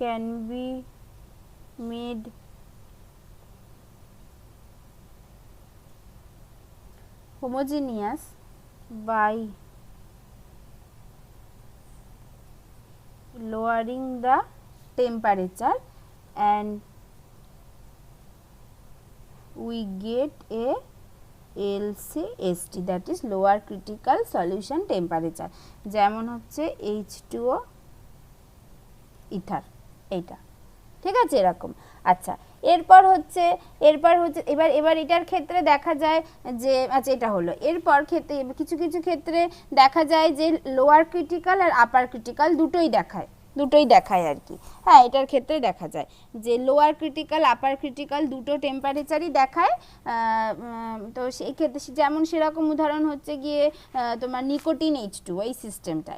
can be made homogeneous by lowering the temperature and we get a LCST, that is lower critical solution temperature, যেমন হচ্ছে H2O ether, এইটা ঠিক আছে এরকম। আচ্ছা এরপর হচ্ছে এবার এটার ক্ষেত্রে দেখা যায় যে আচ্ছা এটা হলো, এরপর ক্ষেত্রে কিছু কিছু ক্ষেত্রে দেখা যায় যে লোয়ার ক্রিটিক্যাল আর আপার ক্রিটিক্যাল দুটোই দেখায় আর কি। হ্যাঁ এটার ক্ষেত্রে দেখা যায় যে লোয়ার ক্রিটিক্যাল আপার ক্রিটিক্যাল দুটো টেম্পারেচারই দেখায়। তো সেই ক্ষেত্রে যেমন সেরকম উদাহরণ হচ্ছে গিয়ে তোমার নিকোটিন H2 এই সিস্টেমটা,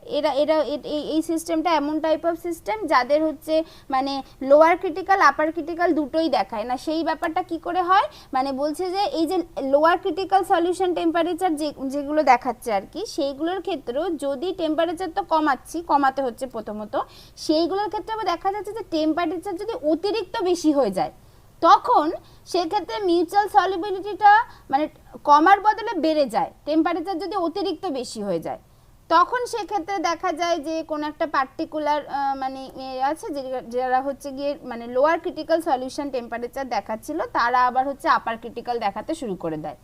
এই সিস্টেমটা এমন টাইপ অফ সিস্টেম যাদের হচ্ছে মানে লোয়ার ক্রিটিক্যাল আপার ক্রিটিক্যাল দুটোই দেখায় না। সেই ব্যাপারটা কি করে হয়, মানে বলছে যে এই যে লোয়ার ক্রিটিক্যাল সলিউশন টেম্পারেচার যেগুলো দেখাচ্ছে আর কি, সেইগুলোর ক্ষেত্রেও যদি টেম্পারেচার তো কমাতে হচ্ছে প্রথমত, সেইগুলোর ক্ষেত্রে আবার দেখা যাচ্ছে যে টেম্পারেচার যদি অতিরিক্ত বেশি হয়ে যায় তখন সেক্ষেত্রে মিউচুয়াল সলিবিলিটিটা মানে কমার বদলে বেড়ে যায়। টেম্পারেচার যদি অতিরিক্ত বেশি হয়ে যায় তখন সেক্ষেত্রে দেখা যায় যে কোনো একটা পার্টিকুলার মানে আছে যারা হচ্ছে গিয়ে মানে লোয়ার ক্রিটিক্যাল সলিউশন টেম্পারেচার দেখাচ্ছিল তারা আবার হচ্ছে আপার ক্রিটিক্যাল দেখাতে শুরু করে দেয়,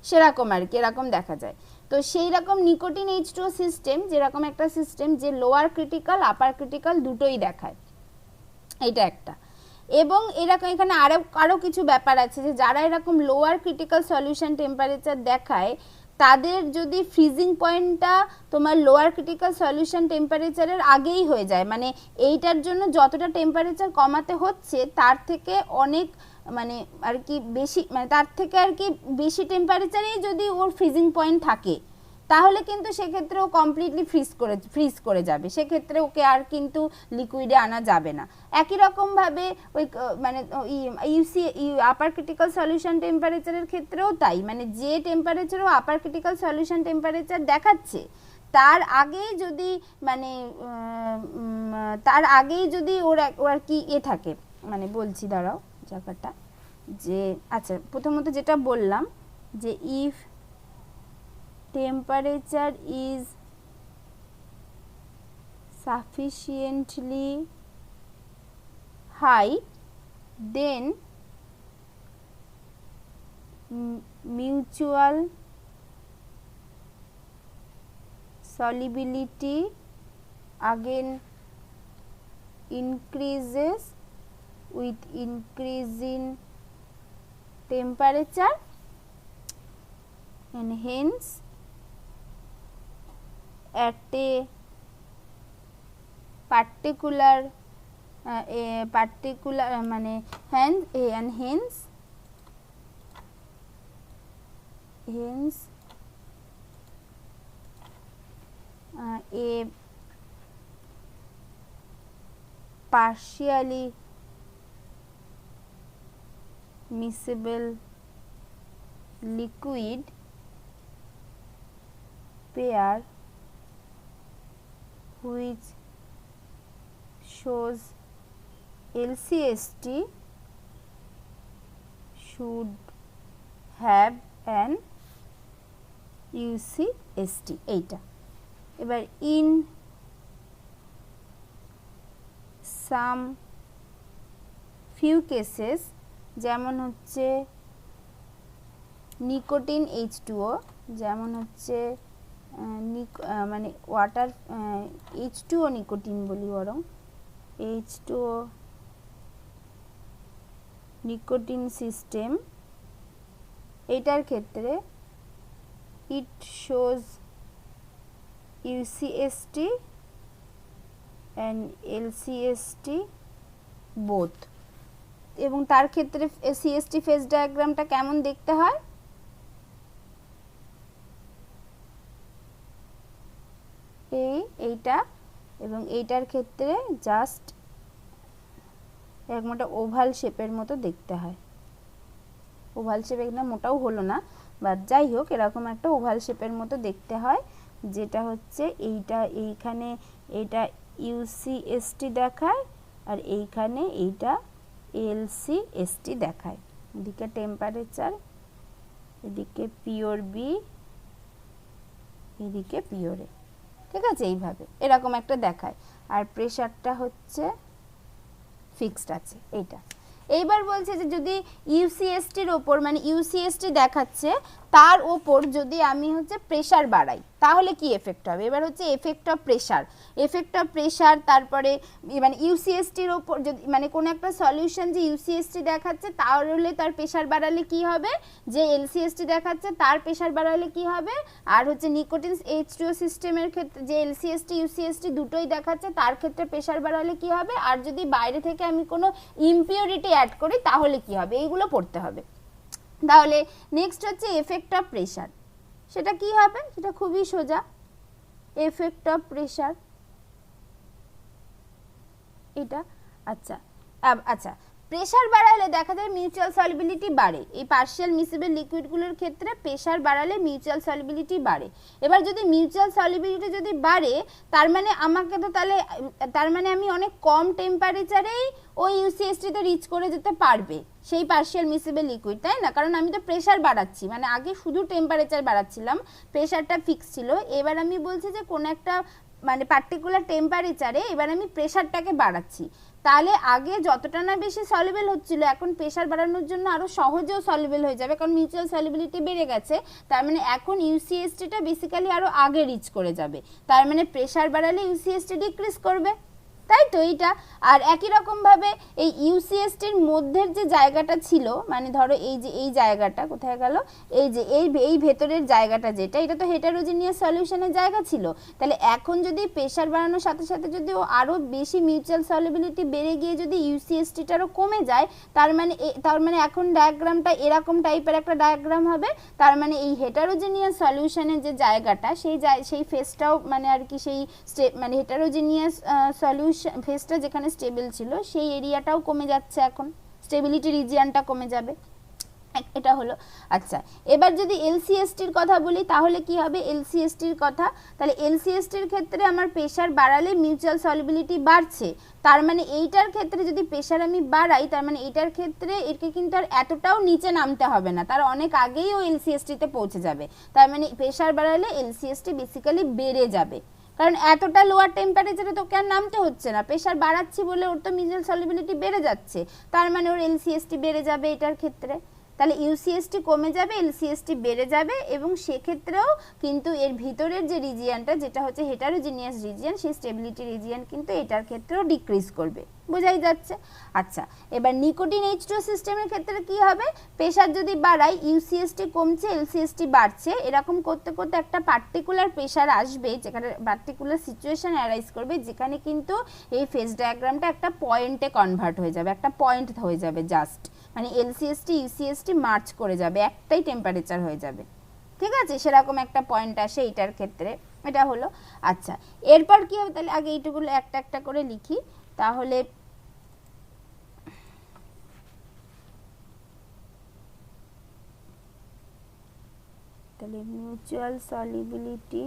সেরকম আর কি, এরকম দেখা যায়। তো সেই রকম নিকোটিন H2O সিস্টেম যেরকম একটা সিস্টেম যে লোয়ার ক্রিটিক্যাল আপার ক্রিটিক্যাল দুটোই দেখায়, এইটা একটা। এবং এরকম এখানে আরও কিছু ব্যাপার আছে যে যারা এরকম লোয়ার ক্রিটিক্যাল সলিউশন টেম্পারেচার দেখায় তাদের যদি ফ্রিজিং পয়েন্টটা তোমার লোয়ার ক্রিটিক্যাল সলিউশন টেম্পারেচারের আগেই হয়ে যায়, মানে এইটার জন্য যতটা টেম্পারেচার কমাতে হচ্ছে তার থেকে অনেক মানে আর কি বেশি, মানে তার থেকে আর কি বেশি টেম্পারেচারেই যদি ওর ফ্রিজিং পয়েন্ট থাকে তাহলে কিন্তু সেক্ষেত্রে ও কমপ্লিটলি ফ্রিজ করে যাবে, সেক্ষেত্রে ওকে আর কিন্তু লিকুইডে আনা যাবে না। একই রকমভাবে ওই মানে আপার ক্রিটিক্যাল সলিউশন টেম্পারেচারের ক্ষেত্রেও তাই, মানে যে টেম্পারেচারও আপার ক্রিটিক্যাল সলিউশন টেম্পারেচার দেখাচ্ছে তার আগেই যদি মানে ওর আর কি থাকে, মানে বলছি দাঁড়াও জায়গাটা যে আচ্ছা প্রথমত যেটা বললাম যে if temperature is sufficiently high then mutual solubility again increases with increasing temperature and hence at a particular মানে hence a partially miscible liquid pair which shows LCST should have an UCST এইটা। এবার in some few cases যেমন হচ্ছে nicotine H2O, যেমন হচ্ছে মানে water H2O nicotine বলি বরং H2O নিকোটিন সিস্টেম, এটার ক্ষেত্রে it shows UCST and LCST both, এবং তার ক্ষেত্রে CST ফেজ ডায়াগ্রামটা কেমন দেখতে হয় এইটা, এবং এইটার ক্ষেত্রে জাস্ট একটা ওভাল শেপের মতো দেখতে হয়, ওভাল শেপ একটা মোটাও হলো না বাট যাই হোক এরকম একটা ওভাল শেপের মতো দেখতে হয়, যেটা হচ্ছে এইখানে এইটা UCST দেখায় আর এইখানে এইটা LCST দেখায়। এদিকে টেম্পারেচার, এদিকে পিওর বি, এদিকে পিওর এ, ঠিক আছে এইভাবে এরকম একটা দেখায়। আর প্রেশারটা হচ্ছে ফিক্সড আছে এইটা। এইবার বলছে যে যদি ইউসিএসটির ওপর মানে ইউসিএসটি দেখাচ্ছে তার ওপর যদি আমি হচ্ছে প্রেসার বাড়াই তাহলে কি এফেক্ট হবে। এবার হচ্ছে এফেক্ট অফ প্রেসার, তারপরে মানে ইউসিএসটির ওপর যদি মানে কোনো একটা সলিউশন যে ইউসিএসটি দেখাচ্ছে তাহলে তার প্রেসার বাড়ালে কি হবে, যে এলসিএসটি দেখাচ্ছে তার প্রেসার বাড়ালে কি হবে, আর হচ্ছে নিকোটিন H2O সিস্টেমের ক্ষেত্রে যে এলসিএসটি ইউসিএসটি দুটোই দেখাচ্ছে তার ক্ষেত্রে প্রেসার বাড়ালে কি হবে, আর যদি বাইরে থেকে আমি কোনো ইমপিউরিটি অ্যাড করি তাহলে কি হবে, এইগুলো পড়তে হবে। তাহলে নেক্সট হচ্ছে এফেক্ট অফ প্রেসার, সেটা কি হবে, সেটা খুবই সোজা, এফেক্ট অফ প্রেসার এটা। আচ্ছা আচ্ছা, প্রেসার বাড়ালে দেখা যায় মিউচুয়াল সলিবিলিটি বাড়ে, এই পার্শিয়াল মিসিবল লিকুইডগুলোর ক্ষেত্রে প্রেসার বাড়ালে মিউচুয়াল সলিবিলিটি বাড়ে। এবার যদি মিউচুয়াল সলিবিলিটি যদি বাড়ে তার মানে আমাকে তো তাহলে তার মানে আমি অনেক কম টেম্পারেচারেই ওই ইউসিএসটিতে রিচ করে যেতে পারবে সেই পার্শিয়াল মিসিবল লিকুইড, তাই না, কারণ আমি তো প্রেসার বাড়াচ্ছি, মানে আগে শুধু টেম্পারেচার বাড়াচ্ছিলাম, প্রেসারটা ফিক্স ছিল, এবার আমি বলছি যে কোনো একটা মানে পার্টিকুলার টেম্পারেচারে এবার আমি প্রেসারটাকে বাড়াচ্ছি, তাহলে আগে যতটা না বেশি সলিবল হচ্ছিল এখন প্রেসার বাড়ানোর জন্য আরও সহজেও সলিবল হয়ে যাবে, কারণ মিউচুয়াল সলিবিলিটি বেড়ে গেছে, তার মানে এখন ইউসিএসটিটা বেসিক্যালি আরও আগে রিচ করে যাবে, তার মানে প্রেসার বাড়ালে ইউসিএসটি ডিক্রিজ করবে, তাই তো এইটা। আর একই রকমভাবে এই ইউসিএসটির মধ্যের যে জায়গাটা ছিল, মানে ধরো এই যে এই জায়গাটা কোথায় গেল, এই যে এই ভেতরের জায়গাটা যেটা, এটা তো হেটারোজিনিয়াস সলিউশনের জায়গা ছিল, তাহলে এখন যদি প্রেসার বাড়ানোর সাথে সাথে যদি ও আরও বেশি মিউচুয়াল সলিবিলিটি বেড়ে গিয়ে যদি ইউসিএসটিটারও কমে যায়, তার মানে এখন ডায়াগ্রামটা এরকম টাইপের একটা ডায়াগ্রাম হবে, তার মানে এই হেটারোজিনিয়াস সলিউশনের যে জায়গাটা সেই ফেসটাও মানে আর কি সেই মানে হেটারোজিনিয়াস সলিউশন ফেসটা যেখানে স্টেবল ছিল সেই এরিয়াটাও কমে যাচ্ছে, এখন স্টেবিলিটি রিজিয়নটা কমে যাবে, এটা হলো। আচ্ছা, এবার যদি এলসিএসটির কথা বলি তাহলে কি হবে, এলসিএসটির কথা, তাহলে এলসিএসটির ক্ষেত্রে আমার প্রেসার বাড়ালে মিউচুয়াল সলিবিলিটি বাড়ছে, তার মানে এইটার ক্ষেত্রে যদি প্রেসার আমি বাড়াই তার মানে এইটার ক্ষেত্রে একে কিন্তু আর এতটাও নিচে নামতে হবে না, তার অনেক আগেই ও এলসিএসটিতে পৌঁছে যাবে, তার মানে প্রেসার বাড়ালে এলসিএসটি বেসিক্যালি বেড়ে যাবে, কারণ এতটা লোয়ার টেম্পারেচারে তোকে আর নামতে হচ্ছে না, প্রেসার বাড়াচ্ছি বলে ওর তো মিউচুয়াল সলিবিলিটি বেড়ে যাচ্ছে, তার মানে ওর এলসিএসটি বেড়ে যাবে এটার ক্ষেত্রে, তাহলে ইউসিএসটি কমে যাবে এলসিএসটি বেড়ে যাবে, এবং সেক্ষেত্রেও কিন্তু এর ভিতরের যে রিজিয়নটা যেটা হচ্ছে হেটারোজিনিয়াস রিজিয়ন সেই স্টেবিলিটি রিজিয়ন কিন্তু এটার ক্ষেত্রেও ডিক্রিজ করবে, বোঝাই যাচ্ছে। আচ্ছা, এবার নিকোটিন H2O সিস্টেমের ক্ষেত্রে কি হবে, প্রেসার যদি বাড়াই ইউসিএসটি কমছে এলসিএসটি বাড়ছে, এরকম করতে করতে একটা পার্টিকুলার প্রেসার আসবে যেখানে পার্টিকুলার সিচুয়েশন অ্যারাইজ করবে যেখানে কিন্তু এই ফেজ ডায়াগ্রামটা একটা পয়েন্টে কনভার্ট হয়ে যাবে, একটা পয়েন্ট হয়ে যাবে জাস্ট, মানে এলসিএসটি ইউসিএসটি মার্চ করে যাবে, একটাই টেম্পারেচার হয়ে যাবে, ঠিক আছে, সেরকম একটা পয়েন্ট আসে এইটার ক্ষেত্রে, এটা হলো। আচ্ছা, এরপর কি হবে, তাহলে আগে এইটুকুলো একটা একটা করে লিখি, তাহলে mutual solubility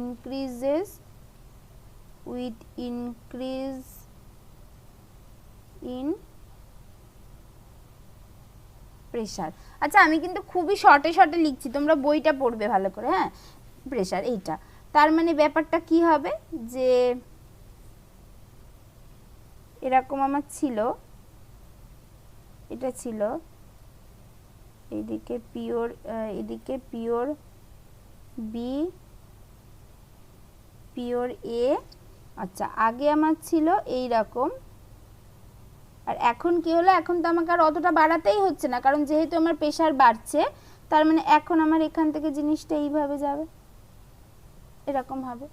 increases with increase in pressure. আচ্ছা, আমি কিন্তু খুবই শর্টে লিখছি, তোমরা বইটা পড়বে ভালো করে, হ্যাঁ, প্রেসার এইটা, তার মানে ব্যাপারটা কি হবে যে এরকম আমার ছিল, এটা ছিল এদিকে পিওর বি পিওর এ, আচ্ছা আগে আমার ছিল এই রকম, আর এখন কি হলো, এখন তো আমাকে আর অতটা বাড়াতেই হচ্ছে না, কারণ যেহেতু আমার প্রেসার বাড়ছে তার মানে এখন আমার এখান থেকে জিনিসটা এইভাবে যাবে, এরকম হবে,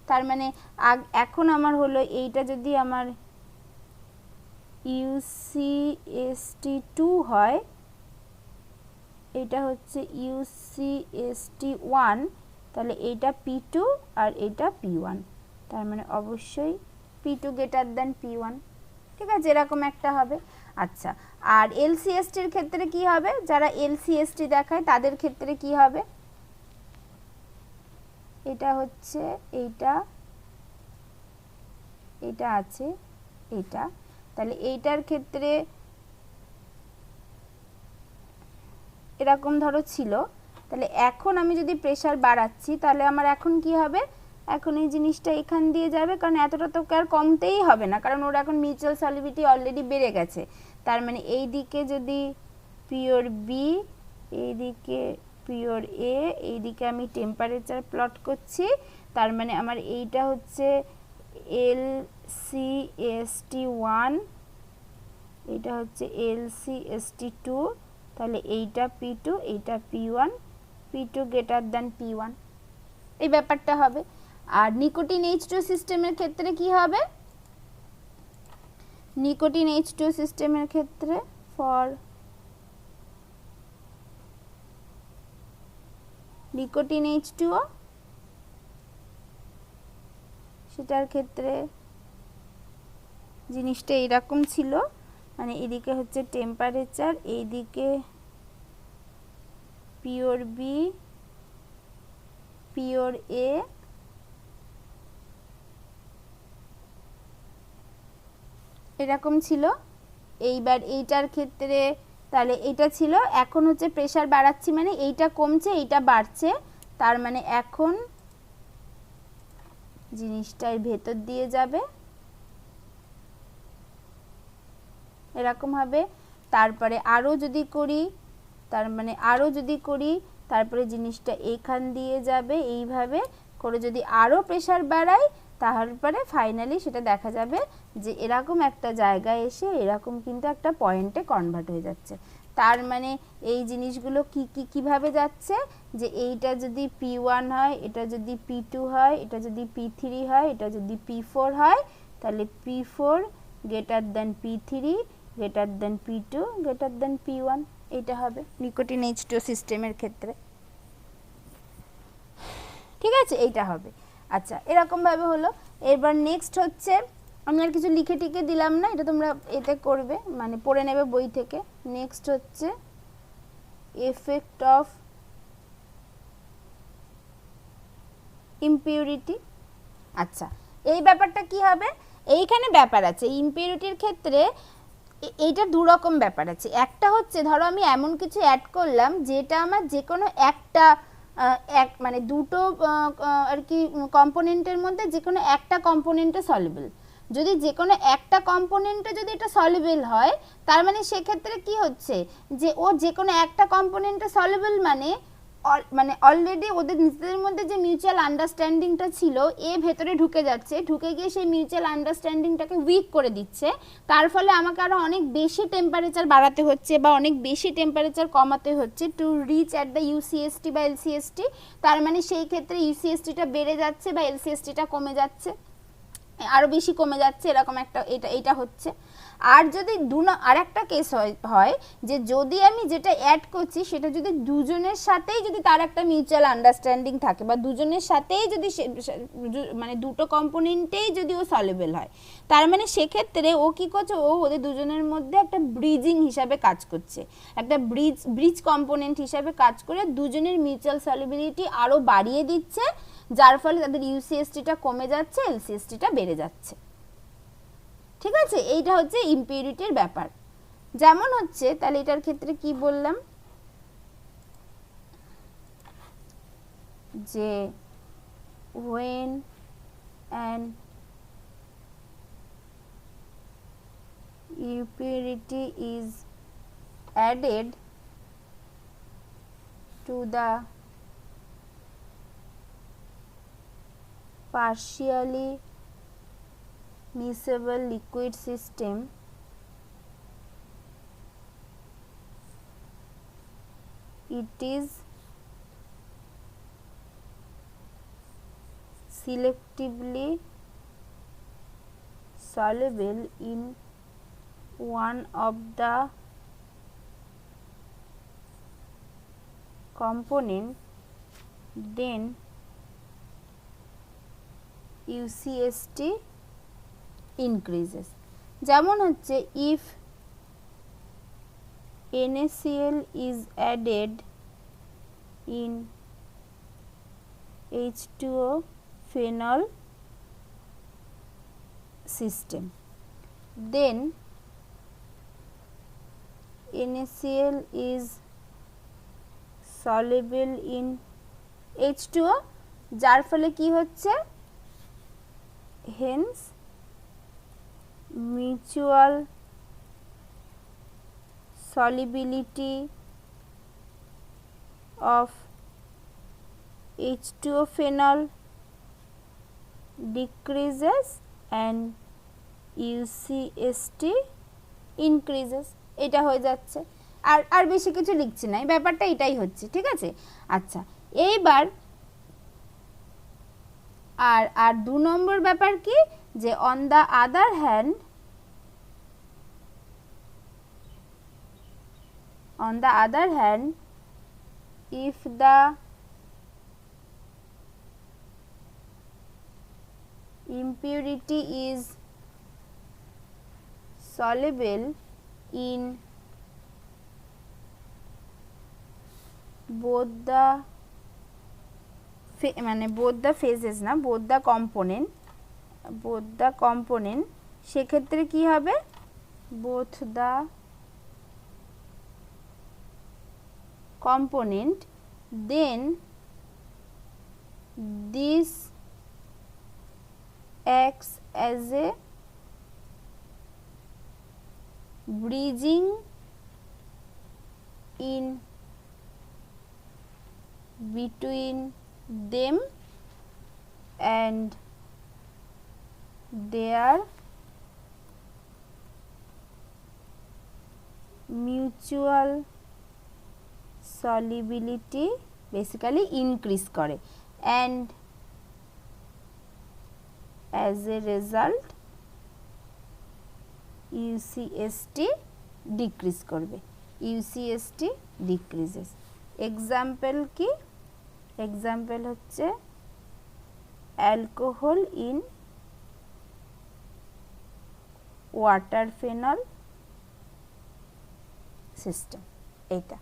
তার মানে এখন আমার হলো এইটা যদি আমার UCST2 হয়, এটা হচ্ছে UCST1, তাহলে এইটা P2 আর এটা P1, তার মানে অবশ্যই P2 গ্রেটার দ্যান P1, ঠিক আছে, এরকম একটা হবে। আচ্ছা, আর এলসিএসটির ক্ষেত্রে কি হবে, যারা এলসিএসটি দেখায় তাদের ক্ষেত্রে কি হবে, এটা হচ্ছে এইটা আছে এইটা, তাহলে এইটার ক্ষেত্রে এরকম ধরো ছিল, তাহলে এখন আমি যদি প্রেসার বাড়াচ্ছি তাহলে আমার এখন কি হবে, এখন এই জিনিসটা এখান দিয়ে যাবে, কারণ এতটা তো আর কমতেই হবে না, কারণ ওর এখন মিউচুয়াল সলিবিলিটি অলরেডি বেড়ে গেছে। তার মানে এই দিকে যদি পিওর বি, এই দিকে পিওর এ, এই দিকে আমি টেম্পারেচার প্লট করছি, তার মানে আমার এইটা হচ্ছে LCST1, এটা হচ্ছে LCST2, তাহলে এইটা P2, এইটা P1, P2 greater than P1, এই ব্যাপারটা হবে। আর নিকোটিন H2 সিস্টেমের ক্ষেত্রে কি হবে? নিকোটিন H2 সিস্টেমের ক্ষেত্রে ফর নিকোটিন H2O, সেটার ক্ষেত্রে জিনিসটা এরকম ছিল, মানে এদিকে হচ্ছে টেম্পারেচার, এইদিকে পিওর বি, পিওর এ, এরকম ছিল। এইবার এইটার ক্ষেত্রে তাহলে এটা ছিল, এখন হচ্ছে প্রেসার বাড়াচ্ছি মানে এইটা কমছে এইটা বাড়ছে, তার মানে এখন জিনিসটার ভেতর দিয়ে যাবে এরকম হবে। তারপরে আরও যদি করি, তার মানে আরও যদি করি, তারপরে জিনিসটা এখান দিয়ে যাবে এইভাবে করে, যদি আরও প্রেসার বাড়াই তারপরে ফাইনালি সেটা দেখা যাবে যে এরকম একটা জায়গায় এসে এরকম কিন্তু একটা পয়েন্টে কনভার্ট হয়ে যাচ্ছে। তার মানে এই জিনিসগুলো কিভাবে যাচ্ছে, যে এইটা যদি P1 হয়, এটা যদি P2 হয়, এটা যদি P3 হয়, এটা যদি P4 হয়, তাহলে P4 greater than P3 greater than P2 greater than P1, এইটা হবে নিকোটিন H2 সিস্টেমের ক্ষেত্রে। ঠিক আছে, এইটা হবে। আচ্ছা, এরকমভাবে হলো। এবার নেক্সট হচ্ছে, আমি আর কিছু লিখে টিকে দিলাম না, এটা তোমরা এতে করবে, মানে পড়ে নেবে বই থেকে। নেক্সট হচ্ছে এফেক্ট অফ ইমপিউরিটি। আচ্ছা, এই ব্যাপারটা কি হবে, এইখানে ব্যাপার আছে ইমপিউরিটির ক্ষেত্রে, এইটা দু রকম ব্যাপার আছে। একটা হচ্ছে ধরো আমি এমন কিছু অ্যাড করলাম যেটা আমার যে কোনো একটা মানে দুটো আর কি কম্পোনেন্টের মধ্যে যে কোনো একটা কম্পোনেন্টে সলিবল। যদি যে কোনো একটা কম্পোনেন্টে যদি এটা সলিবল হয়, তার মানে সেক্ষেত্রে কি হচ্ছে যে ও যে কোনো একটা কম্পোনেন্টে সলিবল মানে অলরেডি ওদের নিজেদের মধ্যে যে মিউচুয়াল আন্ডারস্ট্যান্ডিংটা ছিল এ ভেতরে ঢুকে যাচ্ছে, ঢুকে গিয়ে সেই মিউচুয়াল আন্ডারস্ট্যান্ডিংটাকে উইক করে দিচ্ছে। তার ফলে আমাকে আরও অনেক বেশি টেম্পারেচার বাড়াতে হচ্ছে বা অনেক বেশি টেম্পারেচার কমাতে হচ্ছে টু রিচ অ্যাট দ্য ইউসিএসটি বা এলসিএসটি। তার মানে সেই ক্ষেত্রে ইউসিএসটিটা বেড়ে যাচ্ছে বা এলসিএসটিটা কমে যাচ্ছে, আরও বেশি কমে যাচ্ছে, এরকম একটা এটা হচ্ছে। আর যদি আর একটা কেস হয় যে যদি আমি যেটা অ্যাড করছি সেটা যদি দুজনের সাথেই যদি তার একটা মিউচুয়াল আন্ডারস্ট্যান্ডিং থাকে বা দুজনের সাথেই যদি মানে দুটো কম্পোনেন্টেই যদি ও সলিবল হয়, তার মানে সেক্ষেত্রে ও কী করছে, ও ওদের দুজনের মধ্যে একটা ব্রিজিং হিসাবে কাজ করছে, একটা ব্রিজ কম্পোনেন্ট হিসাবে কাজ করে দুজনের মিউচুয়াল সলিবিলিটি আরও বাড়িয়ে দিচ্ছে, যার ফলে তাদের ইউসিএসটিটা কমে যাচ্ছে, এলসিএসটিটা বেড়ে যাচ্ছে। ঠিক আছে, এইটা হচ্ছে ইমপিউরিটির ব্যাপার। যেমন হচ্ছে, তাহলে এটার ক্ষেত্রে কি বললাম যে when an impurity is added to the partially miscible liquid system, it is selectively soluble in one of the component, then UCST increases. যেমন হচ্ছে if NaCl is added in H2O phenol system, then NaCl is soluble in H2O, যার ফলে কি হচ্ছে hence mutual solubility of H2O phenol decreases and UCST increases। এটা হয়ে যাচ্ছে, আর বেশি কিছু লিখছি না, এই ব্যাপারটা এটাই হচ্ছে, ঠিক আছে। আচ্ছা এইবার আর 2 নম্বর ব্যাপার কি, যে on the other hand if the impurity is soluble in both the phases না, both the component সেক্ষেত্রে কি হবে, both the component, then this acts as a bridging in between them and their mutual solubility basically increase করে, and as a result UCST decrease করবে, UCST decreases। Example কি, example হচ্ছে alcohol in water phenol system, এইটা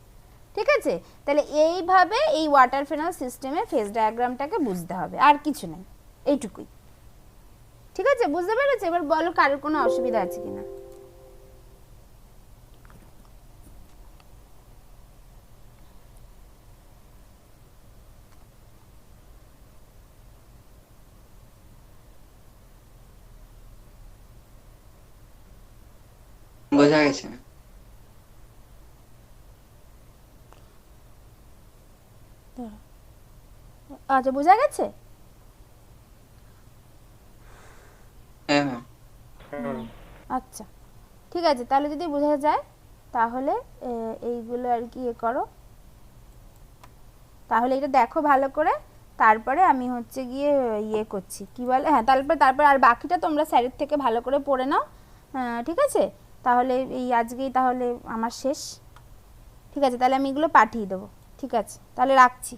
ঠিক আছে। তাহলে এইভাবে এই ওয়াটার ফেনল সিস্টেমের ফেজ ডায়াগ্রামটাকে বুঝতে হবে, আর কিছু নেই, এইটুকুই, ঠিক আছে। বুঝতে পেরেছো? এবার বলো কারোর কোনো অসুবিধা আছে কিনা। বোঝা গেছে? আচ্ছা বোঝা গেছে। আচ্ছা ঠিক আছে, তাহলে যদি বোঝা যায় তাহলে এইগুলো আর কি করো, তাহলে এটা দেখো ভালো করে, তারপরে আমি হচ্ছে গিয়ে করছি কি বলে, হ্যাঁ তারপর আর বাকিটা তোমরা স্যারের থেকে ভালো করে পড়ে নাও, ঠিক আছে। তাহলে এই আজকেই তাহলে আমার শেষ, ঠিক আছে। তাহলে আমি এগুলো পাঠিয়ে দেবো, ঠিক আছে, তাহলে রাখছি।